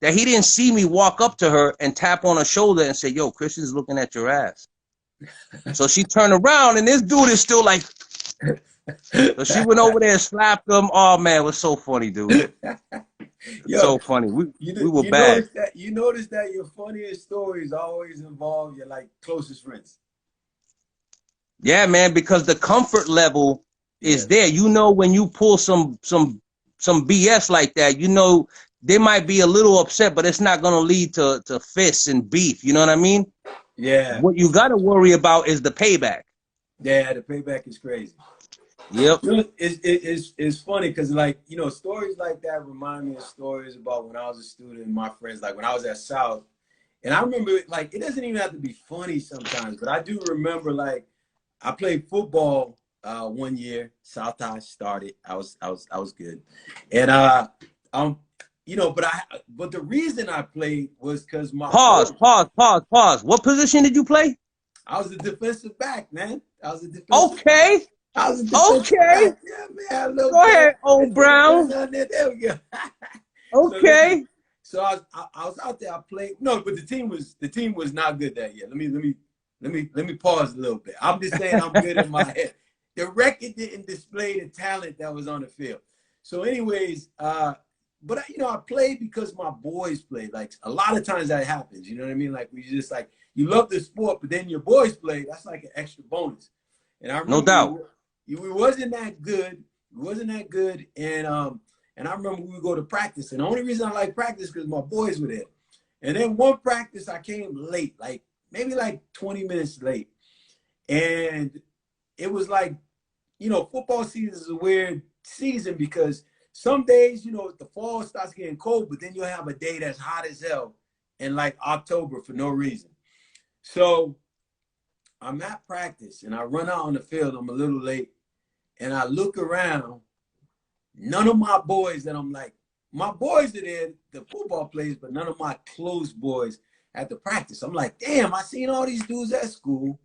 Speaker 3: that he didn't see me walk up to her and tap on her shoulder and say, yo, Christian's looking at your ass. So she turned around and this dude is still like, so she went over there and slapped him. Oh man, it was so funny, dude. Yo, so funny. We were bad.
Speaker 1: You notice that your funniest stories always involve your like closest friends.
Speaker 3: Yeah, man, because the comfort level is there. You know, when you pull some BS like that, you know they might be a little upset, but it's not gonna lead to fists and beef. You know what I mean?
Speaker 1: Yeah.
Speaker 3: What you gotta worry about is the payback.
Speaker 1: Yeah, the payback is crazy.
Speaker 3: Yep.
Speaker 1: You know, it's funny because, like, you know, stories like that remind me of stories about when I was a student and my friends, like when I was at South. And I remember, like, it doesn't even have to be funny sometimes, but I do remember, like, I played football one year. South High started. I was good. And you know, but the reason I played was because my
Speaker 3: pause. What position did you play?
Speaker 1: I was a defensive back, man.
Speaker 3: Okay.
Speaker 1: I was a defensive back. Yeah, man.
Speaker 3: Go ahead, old Brown.
Speaker 1: There we go.
Speaker 3: Okay.
Speaker 1: So I was out there. I played. No, but the team was not good that year. Let me pause a little bit. I'm just saying I'm good in my head. The record didn't display the talent that was on the field. So, anyways, but you know, I played because my boys played. Like a lot of times that happens. You know what I mean? Like we just like you love the sport, but then your boys play. That's like an extra bonus. And I remember
Speaker 3: no doubt.
Speaker 1: We wasn't that good. We wasn't that good. And I remember we would go to practice. And the only reason I like practice because my boys were there. And then one practice I came late, like maybe like 20 minutes late. And it was like, you know, football season is a weird season because some days, you know, the fall starts getting cold, but then you'll have a day that's hot as hell in like October for no reason. So I'm at practice and I run out on the field. I'm a little late and I look around. None of my boys that I'm like, my boys are there, the football players, but none of my close boys at the practice. I'm like, damn, I seen all these dudes at school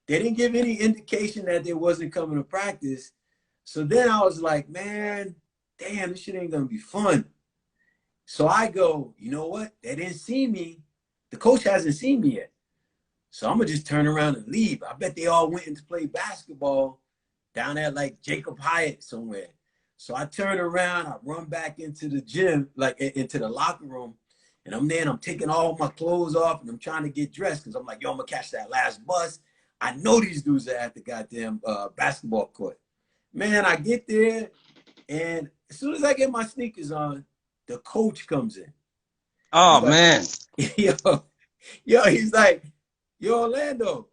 Speaker 1: they didn't give any indication that they wasn't coming to practice. So then I was like, man, damn, this shit ain't gonna be fun. So I go, you know what? They didn't see me. The coach hasn't seen me yet. So I'm gonna just turn around and leave. I bet they all went in to play basketball down at like Jacob Hyatt somewhere. So I turn around, I run back into the gym, like into the locker room, and I'm there and I'm taking all my clothes off and I'm trying to get dressed because I'm like, yo, I'm gonna catch that last bus. I know these dudes are at the goddamn basketball court. Man, I get there, and as soon as I get my sneakers on, the coach comes in.
Speaker 3: Oh,
Speaker 1: He's like,
Speaker 3: man.
Speaker 1: yo, he's like, yo, Orlando,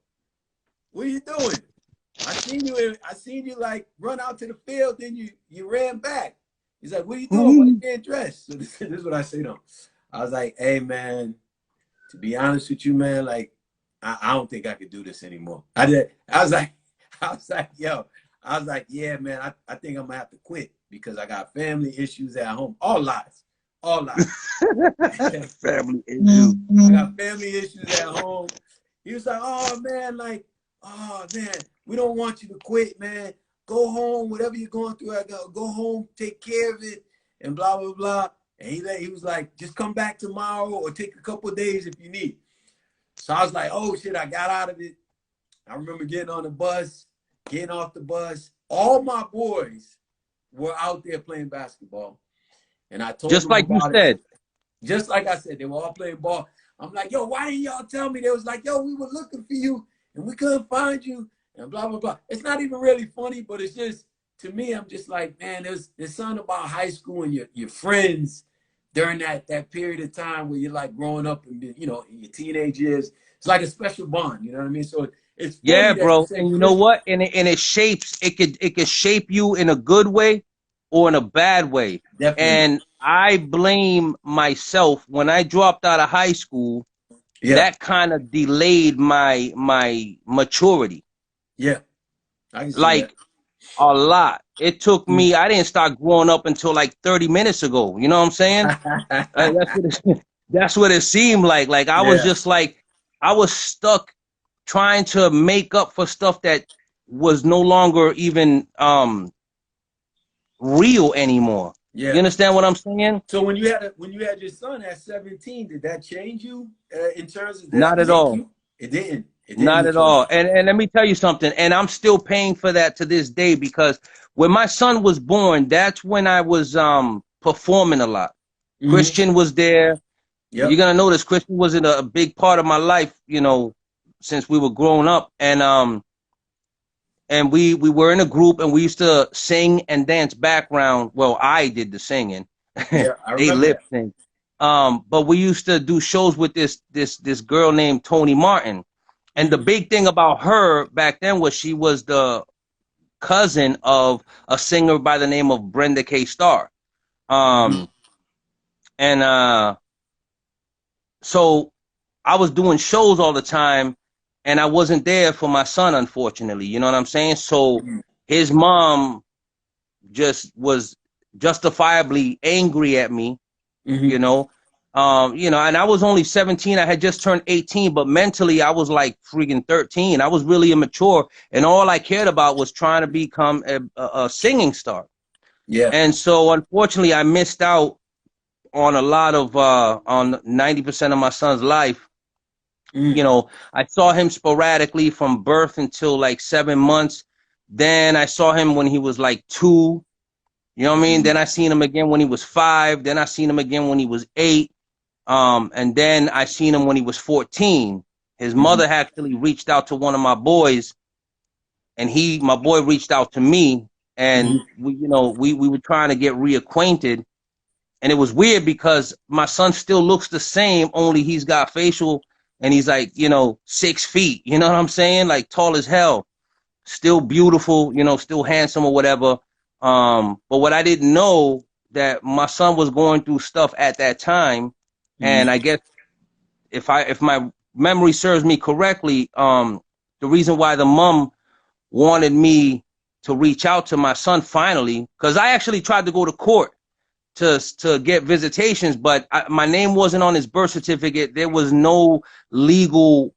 Speaker 1: what are you doing? I seen you like run out to the field, then you ran back. He's like, what are you doing? Why you getting dressed? So this is what I say to him. I was like, hey man, to be honest with you, man, like I don't think I could do this anymore. I was like, yeah, man, I think I'm gonna have to quit because I got family issues at home. All lies. All lies.
Speaker 3: Family issues.
Speaker 1: I got family issues at home. He was like, oh man, we don't want you to quit, man. Go home, whatever you're going through, go home, take care of it, and blah, blah, blah. And he was like, just come back tomorrow or take a couple of days if you need. So I was like, oh shit, I got out of it. I remember getting on the bus, getting off the bus. All my boys were out there playing basketball. And I told
Speaker 3: just
Speaker 1: them
Speaker 3: like you
Speaker 1: about
Speaker 3: said.
Speaker 1: it. Just like I said, they were all playing ball. I'm like, yo, why didn't y'all tell me? They was like, yo, we were looking for you and we couldn't find you and blah, blah, blah. It's not even really funny, but it's just, to me, I'm just like, man, there's something about high school and your friends during that period of time where you're like growing up and, you know, in your teenage years. It's like a special bond, you know what I mean? So it's funny
Speaker 3: Yeah,
Speaker 1: that you
Speaker 3: bro.
Speaker 1: say
Speaker 3: And you know
Speaker 1: Christian.
Speaker 3: what? And it shapes, it could shape you in a good way or in a bad way.
Speaker 1: Definitely.
Speaker 3: And I blame myself when I dropped out of high school.
Speaker 1: Yeah.
Speaker 3: That kind of delayed my maturity.
Speaker 1: Yeah. I can see that.
Speaker 3: Like a lot. It took
Speaker 1: Mm.
Speaker 3: me, I didn't start growing up until like 30 minutes ago. You know what I'm saying? That's what it seemed like. Like I was
Speaker 1: Yeah.
Speaker 3: just like, I was stuck trying to make up for stuff that was no longer even real anymore. You
Speaker 1: Yeah.
Speaker 3: understand what I'm saying?
Speaker 1: So when you had your son at 17, did that change you in terms of, did that
Speaker 3: Not at
Speaker 1: make
Speaker 3: all.
Speaker 1: you? It didn't. It
Speaker 3: Not
Speaker 1: didn't
Speaker 3: at
Speaker 1: change
Speaker 3: all. And let me tell you something. And I'm still paying for that to this day because when my son was born, that's when I was performing a lot.
Speaker 1: you. Mm-hmm.
Speaker 3: Christian was there. You're
Speaker 1: Yep.
Speaker 3: gonna notice Christian was in a big part of my life, you know, since we were growing up. And we were in a group and we used to sing and dance background. Well, I did the singing.
Speaker 1: Yeah, I
Speaker 3: They
Speaker 1: remember
Speaker 3: lip
Speaker 1: that.
Speaker 3: sync. But we used to do shows with this girl named Tony Martin. And the
Speaker 1: Mm-hmm.
Speaker 3: big thing about her back then was she was the cousin of a singer by the name of Brenda K. Starr.
Speaker 1: Mm-hmm.
Speaker 3: Um, and so I was doing shows all the time, and I wasn't there for my son, unfortunately. You know what I'm saying? So
Speaker 1: Mm-hmm.
Speaker 3: his mom just was justifiably angry at me,
Speaker 1: Mm-hmm.
Speaker 3: you know. And I was only 17. I had just turned 18, but mentally I was like freaking 13. I was really immature, and all I cared about was trying to become a singing star.
Speaker 1: Yeah.
Speaker 3: And so, unfortunately, I missed out on a lot of on 90% of my son's life.
Speaker 1: Mm-hmm.
Speaker 3: You know, I saw him sporadically from birth until like 7 months. Then I saw him when he was like 2. You know what I mean?
Speaker 1: Mm-hmm.
Speaker 3: Then I seen him again when he was 5. Then I seen him again when he was 8. And then I seen him when he was 14. His
Speaker 1: Mm-hmm.
Speaker 3: mother actually reached out to one of my boys, and my boy reached out to me, and
Speaker 1: Mm-hmm.
Speaker 3: we were trying to get reacquainted. And it was weird because my son still looks the same, only he's got facial, and he's like, 6 feet. You know what I'm saying? Like tall as hell, still beautiful, still handsome or whatever. But what I didn't know that my son was going through stuff at that time, and I guess if my memory serves me correctly, the reason why the mom wanted me to reach out to my son finally, because I actually tried to go to court to get visitations, but my name wasn't on his birth certificate. There was no legal,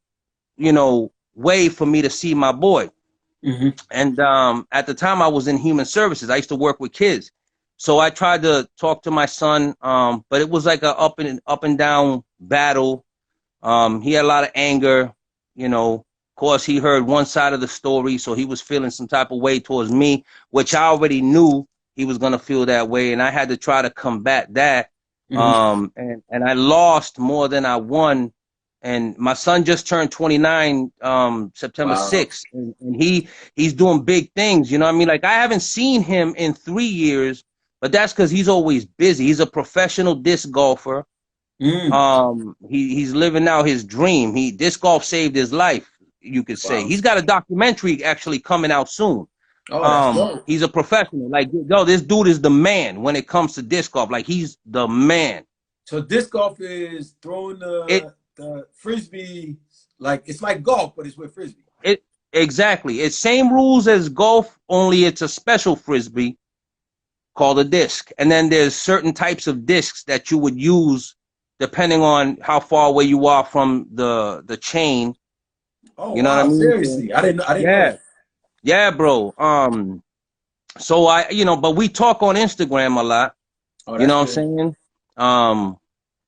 Speaker 3: way for me to see my boy.
Speaker 1: Mm-hmm.
Speaker 3: And at the time I was in human services. I used to work with kids. So I tried to talk to my son, but it was like a up and down battle. He had a lot of anger, you know. Of course, he heard one side of the story, so he was feeling some type of way towards me, which I already knew he was gonna feel that way, and I had to try to combat that.
Speaker 1: Mm-hmm.
Speaker 3: And I lost more than I won. And my son just turned 29 September
Speaker 1: Wow.
Speaker 3: 6th, and he's doing big things. You know what I mean? Like I haven't seen him in 3 years, but that's because he's always busy. He's a professional disc golfer.
Speaker 1: Mm.
Speaker 3: He's living out his dream. Disc golf saved his life, you could say.
Speaker 1: Wow.
Speaker 3: He's got a documentary actually coming out soon.
Speaker 1: Oh, that's dope.
Speaker 3: He's a professional. Like, yo, this dude is the man when it comes to disc golf. Like, he's the man.
Speaker 1: So disc golf is throwing
Speaker 3: It
Speaker 1: the frisbee, like it's like golf, but it's with frisbee.
Speaker 3: it exactly. It's same rules as golf, only it's a special frisbee called a disc. And then there's certain types of discs that you would use depending on how far away you are from the chain.
Speaker 1: Oh
Speaker 3: You know what I
Speaker 1: wow,
Speaker 3: mean?
Speaker 1: seriously. I didn't know
Speaker 3: Yeah.
Speaker 1: that.
Speaker 3: Yeah, bro. So but we talk on Instagram a lot.
Speaker 1: Oh,
Speaker 3: You
Speaker 1: that's
Speaker 3: know what I'm
Speaker 1: good.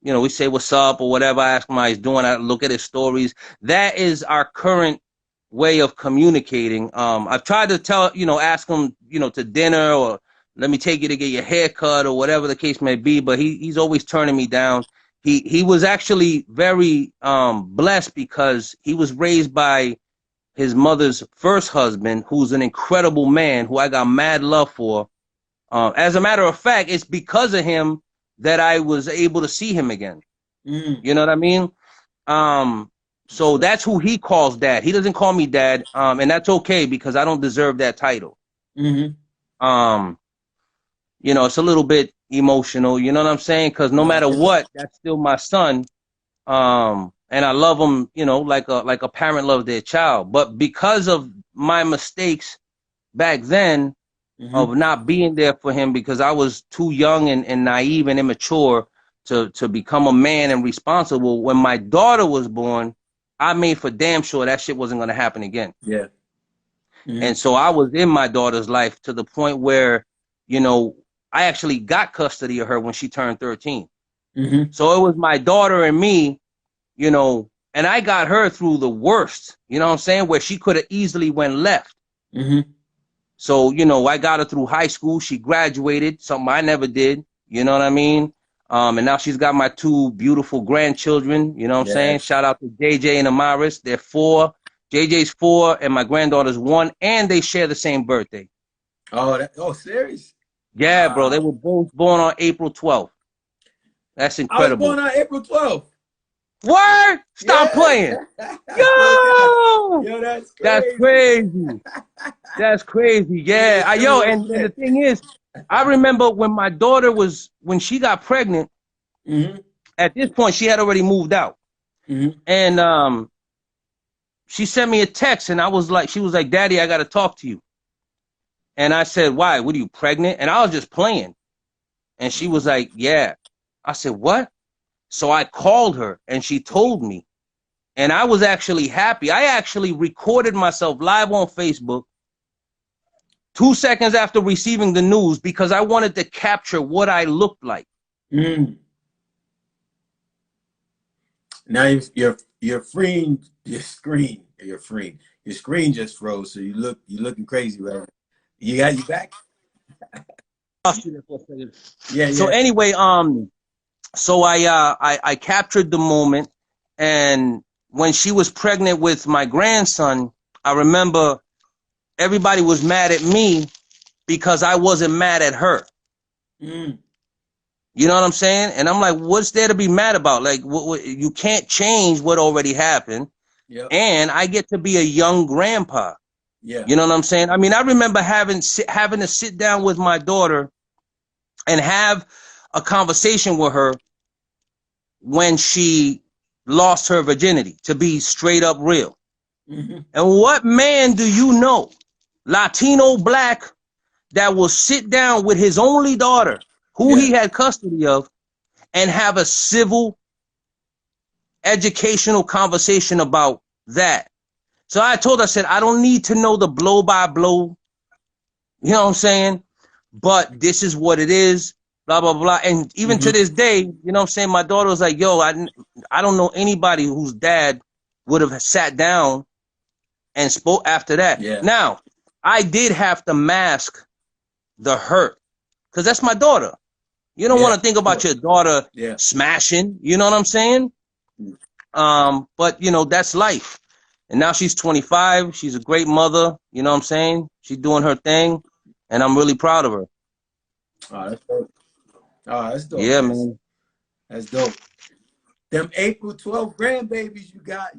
Speaker 3: saying? We say what's up or whatever. I ask him how he's doing. I look at his stories. That is our current way of communicating. I've tried to ask him, to dinner or let me take you to get your hair cut or whatever the case may be, but he's always turning me down. He was actually very blessed because he was raised by his mother's first husband, who's an incredible man who I got mad love for. As a matter of fact, it's because of him that I was able to see him again.
Speaker 1: Mm.
Speaker 3: You know what I mean? So that's who he calls dad. He doesn't call me dad, and that's okay because I don't deserve that title.
Speaker 1: Mm-hmm.
Speaker 3: It's a little bit emotional. You know what I'm saying? Because no
Speaker 1: No,
Speaker 3: matter what, that's still my son. And I love him, like a parent loves their child. But because of my mistakes back then,
Speaker 1: mm-hmm.
Speaker 3: of not being there for him because I was too young and naive and immature to become a man and responsible. When my daughter was born, I made for damn sure that shit wasn't going to happen again.
Speaker 1: Yeah. Mm-hmm.
Speaker 3: And so I was in my daughter's life to the point where, I actually got custody of her when she turned 13.
Speaker 1: Mm-hmm.
Speaker 3: So it was my daughter and me, and I got her through the worst, you know what I'm saying, where she could have easily went left.
Speaker 1: Mm-hmm.
Speaker 3: So, I got her through high school. She graduated, something I never did. You know what I mean? And now she's got my two beautiful grandchildren. You know what I'm saying? Shout out to JJ and Amaris. They're 4. JJ's 4 and my granddaughter's 1. And they share the same birthday.
Speaker 1: Oh, serious?
Speaker 3: Yeah, bro. They were both born on April 12th. That's incredible.
Speaker 1: I was born on April 12th.
Speaker 3: Word? Stop playing. Yo!
Speaker 1: Yo, that's crazy.
Speaker 3: That's crazy. That's crazy. Yeah. And the thing is, I remember when my daughter when she got pregnant,
Speaker 1: mm-hmm.
Speaker 3: at this point, she had already moved out.
Speaker 1: Mm-hmm.
Speaker 3: And she sent me a text and she was like, Daddy, I got to talk to you. And I said, why? What are you, pregnant? And I was just playing. And she was like, yeah. I said, what? So I called her and she told me. And I was actually happy. I actually recorded myself live on Facebook 2 seconds after receiving the news because I wanted to capture what I looked like.
Speaker 1: Mm. Now you're freeing your screen. You're freeing. Your screen just froze, so you're looking crazy right now. You back? Yeah.
Speaker 3: So anyway, so I captured the moment, and when she was pregnant with my grandson, I remember everybody was mad at me because I wasn't mad at her.
Speaker 1: Mm.
Speaker 3: You know what I'm saying? And I'm like, what's there to be mad about? Like, you can't change what already happened.
Speaker 1: Yep.
Speaker 3: And I get to be a young grandpa.
Speaker 1: Yeah.
Speaker 3: You know what I'm saying? I mean, I remember having to sit down with my daughter and have a conversation with her when she lost her virginity, to be straight up real.
Speaker 1: Mm-hmm.
Speaker 3: And what man do you know, Latino, black, that will sit down with his only daughter, who he had custody of, and have a civil, educational conversation about that? So I told her, I said, I don't need to know the blow by blow. You know what I'm saying? But this is what it is. Blah blah blah. And even to this day, you know what I'm saying? My daughter was like, "Yo, I don't know anybody whose dad would have sat down and spoke after that."
Speaker 1: Yeah.
Speaker 3: Now, I did have to mask the hurt because that's my daughter. You don't want to think about your daughter smashing. You know what I'm saying? But you know, that's life. And now she's 25. She's a great mother. You know what I'm saying? She's doing her thing, and I'm really proud of her.
Speaker 1: Oh, that's dope. Oh, that's dope.
Speaker 3: Yeah, man.
Speaker 1: That's dope. Them April 12th grandbabies you got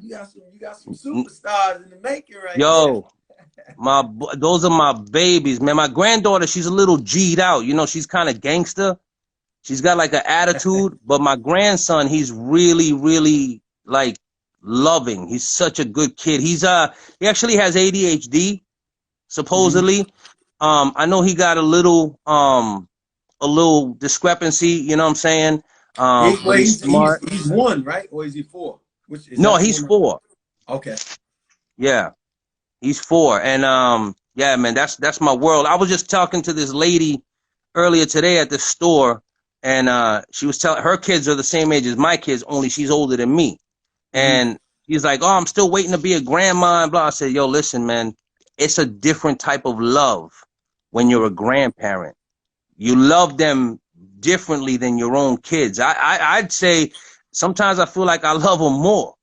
Speaker 1: some superstars in the making right
Speaker 3: Yo,
Speaker 1: there.
Speaker 3: those are my babies, man. My granddaughter, she's a little G'd out. You know, she's kind of gangster. She's got like an attitude, but my grandson, he's really, really like loving. He's such a good kid. He actually has ADHD, supposedly. I know he got a little discrepancy, you know what I'm saying? But he's smart.
Speaker 1: He's 1, right? Or is he 4? Which is
Speaker 3: No, he's 4.
Speaker 1: Okay.
Speaker 3: Yeah. He's 4. And yeah, man, that's my world. I was just talking to this lady earlier today at the store, and she was telling her kids are the same age as my kids, only she's older than me. And she's like, "Oh, I'm still waiting to be a grandma," and blah. I said, "Yo, listen, man, it's a different type of love when you're a grandparent. You love them differently than your own kids. I'd say sometimes I feel like I love them more.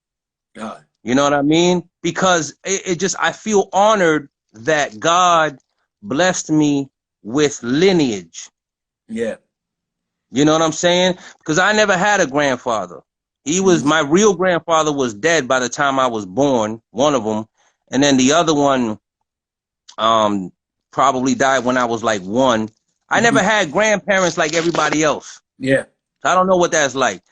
Speaker 1: God.
Speaker 3: You know what I mean? Because it just, I feel honored that God blessed me with lineage.
Speaker 1: Yeah.
Speaker 3: You know what I'm saying? Because I never had a grandfather. My real grandfather was dead by the time I was born, one of them. And then the other one probably died when I was like 1. I never had grandparents like everybody else.
Speaker 1: Yeah.
Speaker 3: I don't know what that's like.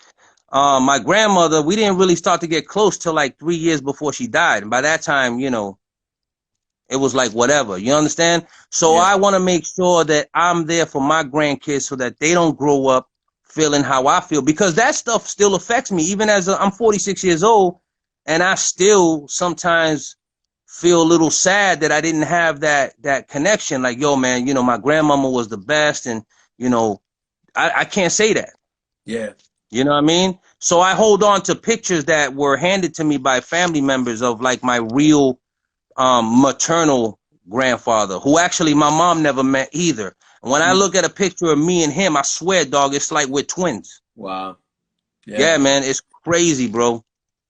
Speaker 3: My grandmother, we didn't really start to get close till like 3 years before she died. And by that time, you know, it was like whatever. You understand? So I want to make sure that I'm there for my grandkids so that they don't grow up feeling how I feel, because that stuff still affects me. Even as I'm 46 years old, and I still sometimes feel a little sad that I didn't have that connection. Like, yo, man, you know, my grandmama was the best, and you know, I can't say that.
Speaker 1: Yeah.
Speaker 3: You know what I mean? So I hold on to pictures that were handed to me by family members of like my real maternal grandfather, who actually my mom never met either. And when I look at a picture of me and him, I swear, dog, it's like we're twins.
Speaker 1: Wow.
Speaker 3: Yeah, man, it's crazy, bro.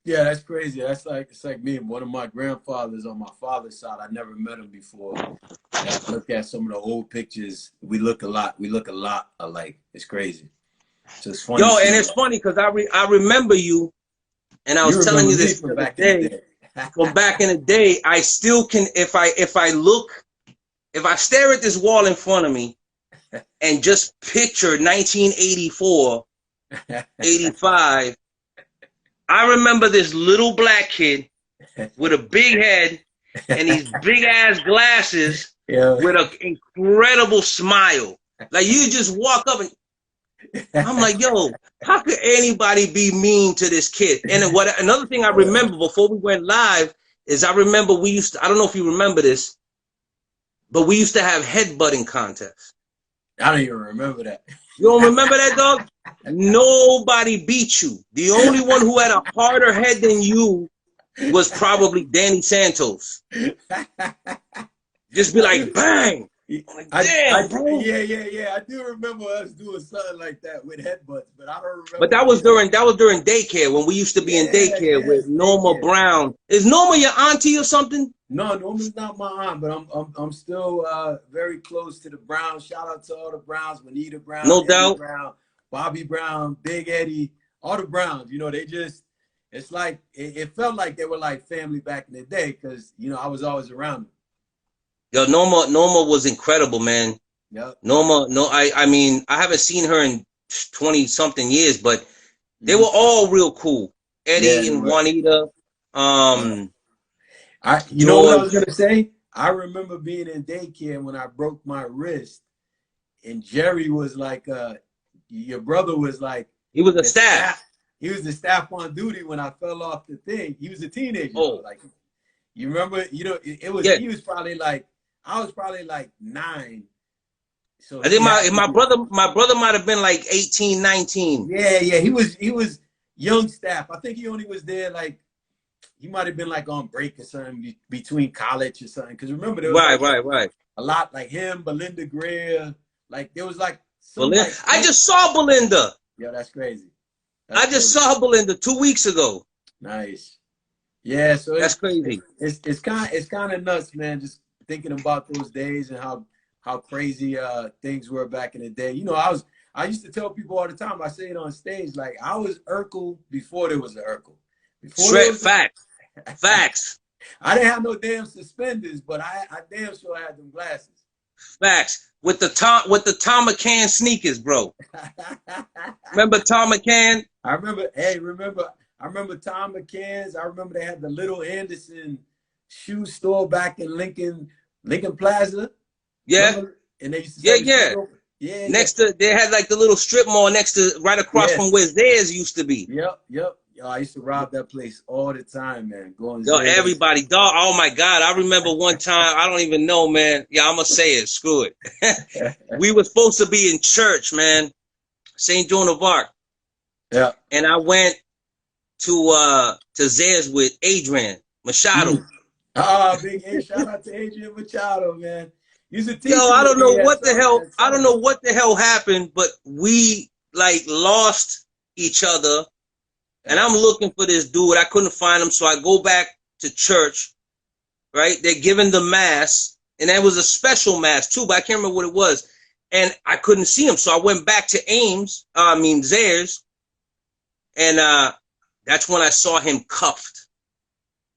Speaker 1: Yeah, that's crazy. It's like me. One of my grandfathers on my father's side, I never met him before. And I look at some of the old pictures. We look a lot alike. It's crazy. So it's funny.
Speaker 3: Yo, and it's funny because I remember you, and I was telling you this
Speaker 1: from back in the day.
Speaker 3: From back in the day, I still can, if I stare at this wall in front of me and just picture 1984, 85, I remember this little black kid with a big head and these big ass glasses with an incredible smile. Like, you just walk up and I'm like, yo, how could anybody be mean to this kid? And another thing I remember before we went live is I remember I don't know if you remember this, but we used to have headbutting contests.
Speaker 1: I don't even remember that.
Speaker 3: You don't remember that, dog? Nobody beat you. The only one who had a harder head than you was probably Danny Santos. Just be like, bang. Like, damn, bro.
Speaker 1: Yeah. I do remember us doing something like that with headbutts, but I don't remember.
Speaker 3: But that was during daycare, when we used to be in daycare with Norma Brown. Is Norma your auntie or something?
Speaker 1: No, Norma's not my aunt, but I'm still very close to the Browns. Shout out to all the Browns, Juanita Brown,
Speaker 3: No
Speaker 1: Eddie
Speaker 3: doubt.
Speaker 1: Brown, Bobby Brown, Big Eddie, all the Browns. You know, it's like it felt like they were like family back in the day because you know I was always around them.
Speaker 3: Yo, Norma was incredible, man.
Speaker 1: Yep.
Speaker 3: Norma, I mean, I haven't seen her in 20 something years, but they were all real cool. Eddie and Juanita.
Speaker 1: You know what I was gonna say? I remember being in daycare when I broke my wrist, and Jerry was like, your brother was like,
Speaker 3: he was a staff.
Speaker 1: He was the staff on duty when I fell off the thing. He was a teenager.
Speaker 3: Oh.
Speaker 1: Like, You remember? You know, it was
Speaker 3: Yeah.
Speaker 1: he was probably like I was probably like 9. So
Speaker 3: I think
Speaker 1: he had to be,
Speaker 3: my brother might have been like 18, 19.
Speaker 1: yeah, yeah. He was young staff. I think he only was there like he might have been like on break or something between college or something. Because remember there was
Speaker 3: Right,
Speaker 1: like
Speaker 3: right, right.
Speaker 1: a lot like him, Belinda Greer. Like there was like some
Speaker 3: Belinda.
Speaker 1: like
Speaker 3: I just saw Belinda.
Speaker 1: yo, that's crazy. That's
Speaker 3: I just
Speaker 1: crazy.
Speaker 3: saw Belinda 2 weeks ago.
Speaker 1: Nice. Yeah, so
Speaker 3: That's crazy.
Speaker 1: it's kind of nuts, man. Just thinking about those days and how crazy things were back in the day. You know, I used to tell people all the time. I say it on stage, like I was Urkel before there was an Urkel. Before there
Speaker 3: Straight
Speaker 1: was
Speaker 3: facts. Facts.
Speaker 1: I didn't have no damn suspenders, but I damn sure had them glasses.
Speaker 3: Facts. With the Tom McCann sneakers, bro. Remember Tom McCann?
Speaker 1: I remember. Hey, I remember Tom McCann's. I remember they had the Little Anderson shoe store back in Lincoln Plaza.
Speaker 3: Yeah.
Speaker 1: Remember? And they used to
Speaker 3: Yeah,
Speaker 1: sell the
Speaker 3: yeah.
Speaker 1: shoe. Yeah.
Speaker 3: Next to they had like the little strip mall next to right across from where Zay's used to be.
Speaker 1: Yep. Yo, I used to rob that place all the time, man. Going
Speaker 3: Yo,
Speaker 1: Zay's.
Speaker 3: everybody, dog. Oh my God. I remember one time, I don't even know, man. Yeah, I'm gonna say it. Screw it. We were supposed to be in church, man. St. Joan of Arc.
Speaker 1: Yeah.
Speaker 3: And I went to Zay's with Adrian Machado.
Speaker 1: Big A, shout out to Adrian Machado, man. He's a teacher.
Speaker 3: Yo, I don't know what the hell.
Speaker 1: That's
Speaker 3: I don't know what the hell happened, but we like lost each other. And I'm looking for this dude. I couldn't find him, so I go back to church. Right? They're giving the mass, and that was a special mass too, but I can't remember what it was. And I couldn't see him, so I went back to Zayre's, and that's when I saw him cuffed,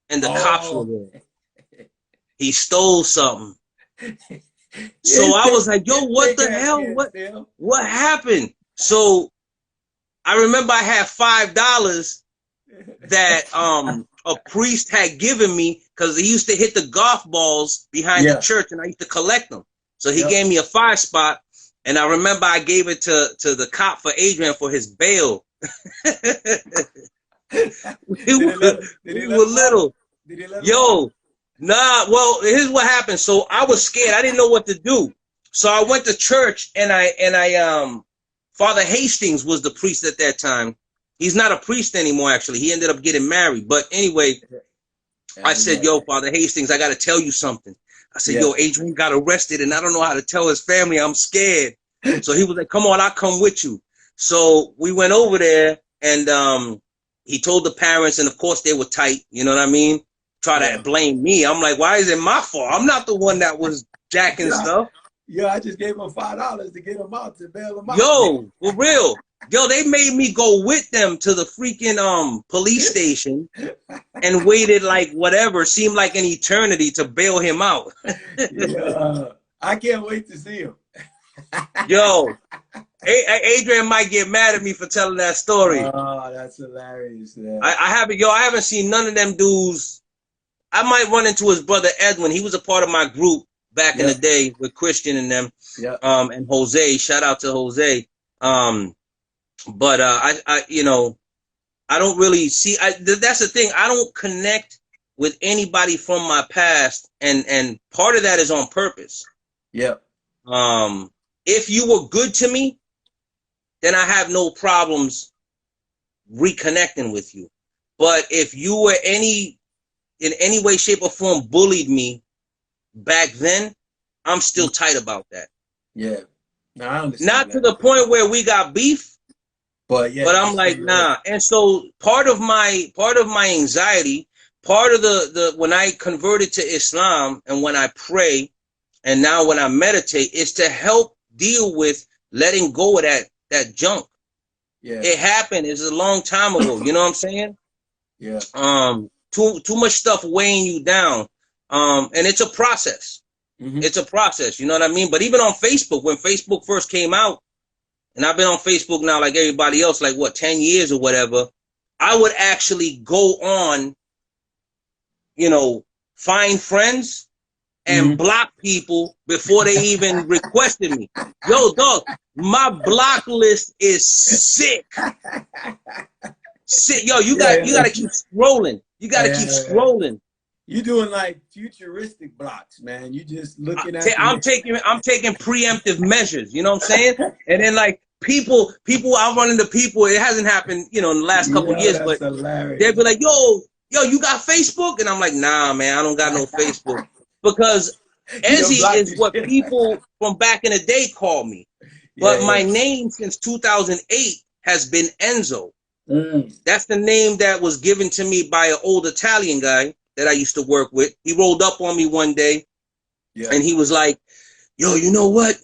Speaker 3: and the cops were there. He stole something. So I was like, yo, what the hell? What happened? So I remember I had $5 that a priest had given me because he used to hit the golf balls behind the church, and I used to collect them. So he gave me a 5 spot, and I remember I gave it to the cop for Adrian for his bail. we were little. Yo, nah, well, here's what happened. So I was scared. I didn't know what to do. So I went to church, and I Father Hastings was the priest at that time. He's not a priest anymore, actually. He ended up getting married. But anyway, I said, yo, Father Hastings, I got to tell you something. I said, yo, Adrian got arrested, and I don't know how to tell his family. I'm scared. So he was like, come on, I'll come with you. So we went over there, and he told the parents, and of course they were tight. You know what I mean? Try to blame me. I'm like, why is it my fault? I'm not the one that was jacking stuff.
Speaker 1: Yo, I just gave him $5 to get him out, to bail him out.
Speaker 3: Yo, for real. Yo, they made me go with them to the freaking police station and waited like whatever, seemed like an eternity to bail him out.
Speaker 1: I can't wait to see him.
Speaker 3: Yo, Adrian might get mad at me for telling that story.
Speaker 1: Oh, that's hilarious. Yeah.
Speaker 3: I haven't seen none of them dudes. I might run into his brother Edwin. He was a part of my group back in the day with Christian and them. And Jose. Shout out to Jose. But I you know, I don't really see. That's the thing. I don't connect with anybody from my past, and part of that is on purpose.
Speaker 1: Yeah.
Speaker 3: If you were good to me, then I have no problems reconnecting with you. But if you were in any way, shape, or form bullied me back then, I'm still tight about that.
Speaker 1: Yeah. No, I understand.
Speaker 3: Not to the point where we got beef, but I'm like, nah. And so part of my anxiety, part of the when I converted to Islam and when I pray, and now when I meditate, is to help deal with letting go of that junk. Yeah. It happened. It's a long time ago. You know what I'm saying?
Speaker 1: Yeah.
Speaker 3: Too much stuff weighing you down. And it's a process. Mm-hmm. It's a process. You know what I mean? But even on Facebook, when Facebook first came out, and I've been on Facebook now like everybody else, like 10 years or whatever, I would actually go on, find friends and block people before they even requested me. Yo, dog, my block list is sick. Sick. Yo, you gotta keep scrolling. You gotta keep scrolling.
Speaker 1: You doing like futuristic blocks, man. You just looking at
Speaker 3: I'm taking preemptive measures. You know what I'm saying? And then like people, I run into people. It hasn't happened, you know, in the last couple years,
Speaker 1: that's
Speaker 3: but
Speaker 1: hilarious.
Speaker 3: they'll be like, "Yo, you got Facebook?" And I'm like, "Nah, man, I don't got no Facebook," because Ezzy is what people from back in the day call me. But my name since 2008 has been Enzo. That's the name that was given to me by an old Italian guy that I used to work with. He rolled up on me one day and he was like, "Yo, you know what?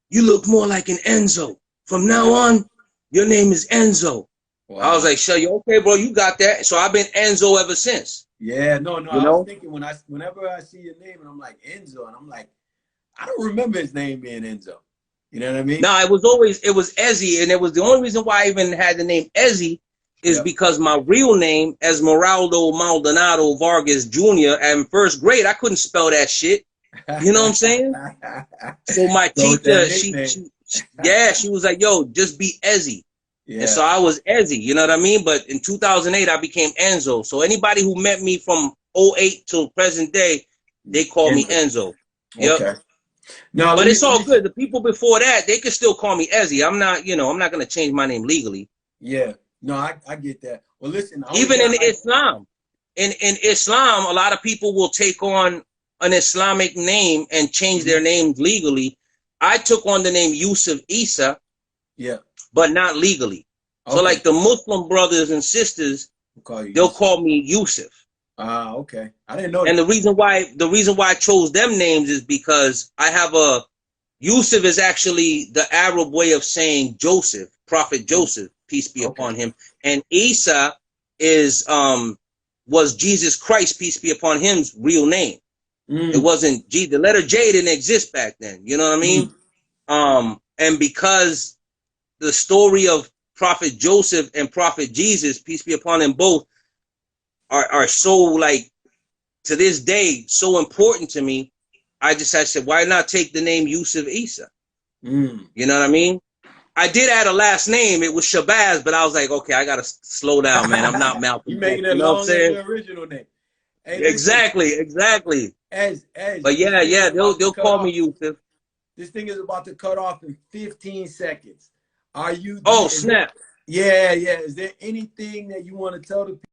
Speaker 3: You look more like an Enzo. From now on, your name is Enzo." Wow. I was like, "Sure, you okay, bro? You got that." So I've been Enzo ever since.
Speaker 1: Yeah, no.
Speaker 3: You
Speaker 1: I
Speaker 3: know?
Speaker 1: was thinking whenever I see your name and I'm like Enzo, and I'm like, I don't remember his name being Enzo. You know what I mean?
Speaker 3: No, it was Ezzy, and it was the only reason why I even had the name Ezzy is because my real name, Esmeraldo Maldonado Vargas Jr., in first grade, I couldn't spell that shit. You know what I'm saying? So my teacher, she was like, "Yo, just be Ezzy." Yeah. And so I was Ezzy, you know what I mean? But in 2008, I became Enzo. So anybody who met me from 08 till present day, they call me Enzo. Yep. Okay. No, but it's all good. The people before that, they could still call me Ezzy. I'm not, you know, I'm not going to change my name legally.
Speaker 1: Yeah. No, I get that. Well, listen.
Speaker 3: Even in Islam, in Islam, a lot of people will take on an Islamic name and change their names legally. I took on the name Yusuf Isa, but not legally. Okay. So like the Muslim brothers and sisters, they'll call me Yusuf.
Speaker 1: Ah, okay. I didn't know.
Speaker 3: And the reason why I chose them names is because I have a Yusuf is actually the Arab way of saying Joseph, Prophet Joseph, peace be upon him, and Isa is was Jesus Christ, peace be upon him's real name. It wasn't G. The letter J didn't exist back then. You know what I mean? And because the story of Prophet Joseph and Prophet Jesus, peace be upon them both, are so like to this day so important to me. I said, why not take the name Yusuf Isa? You know what I mean? I did add a last name. It was Shabazz, but I was like, okay, I gotta slow down, man. I'm not Malcolm.
Speaker 1: You making it long as your original name.
Speaker 3: Hey, exactly. But yeah, they'll call me Yusuf.
Speaker 1: This thing is about to cut off in 15 seconds. Are you?
Speaker 3: Oh, snap.
Speaker 1: Yeah. Is there anything that you want to tell the people?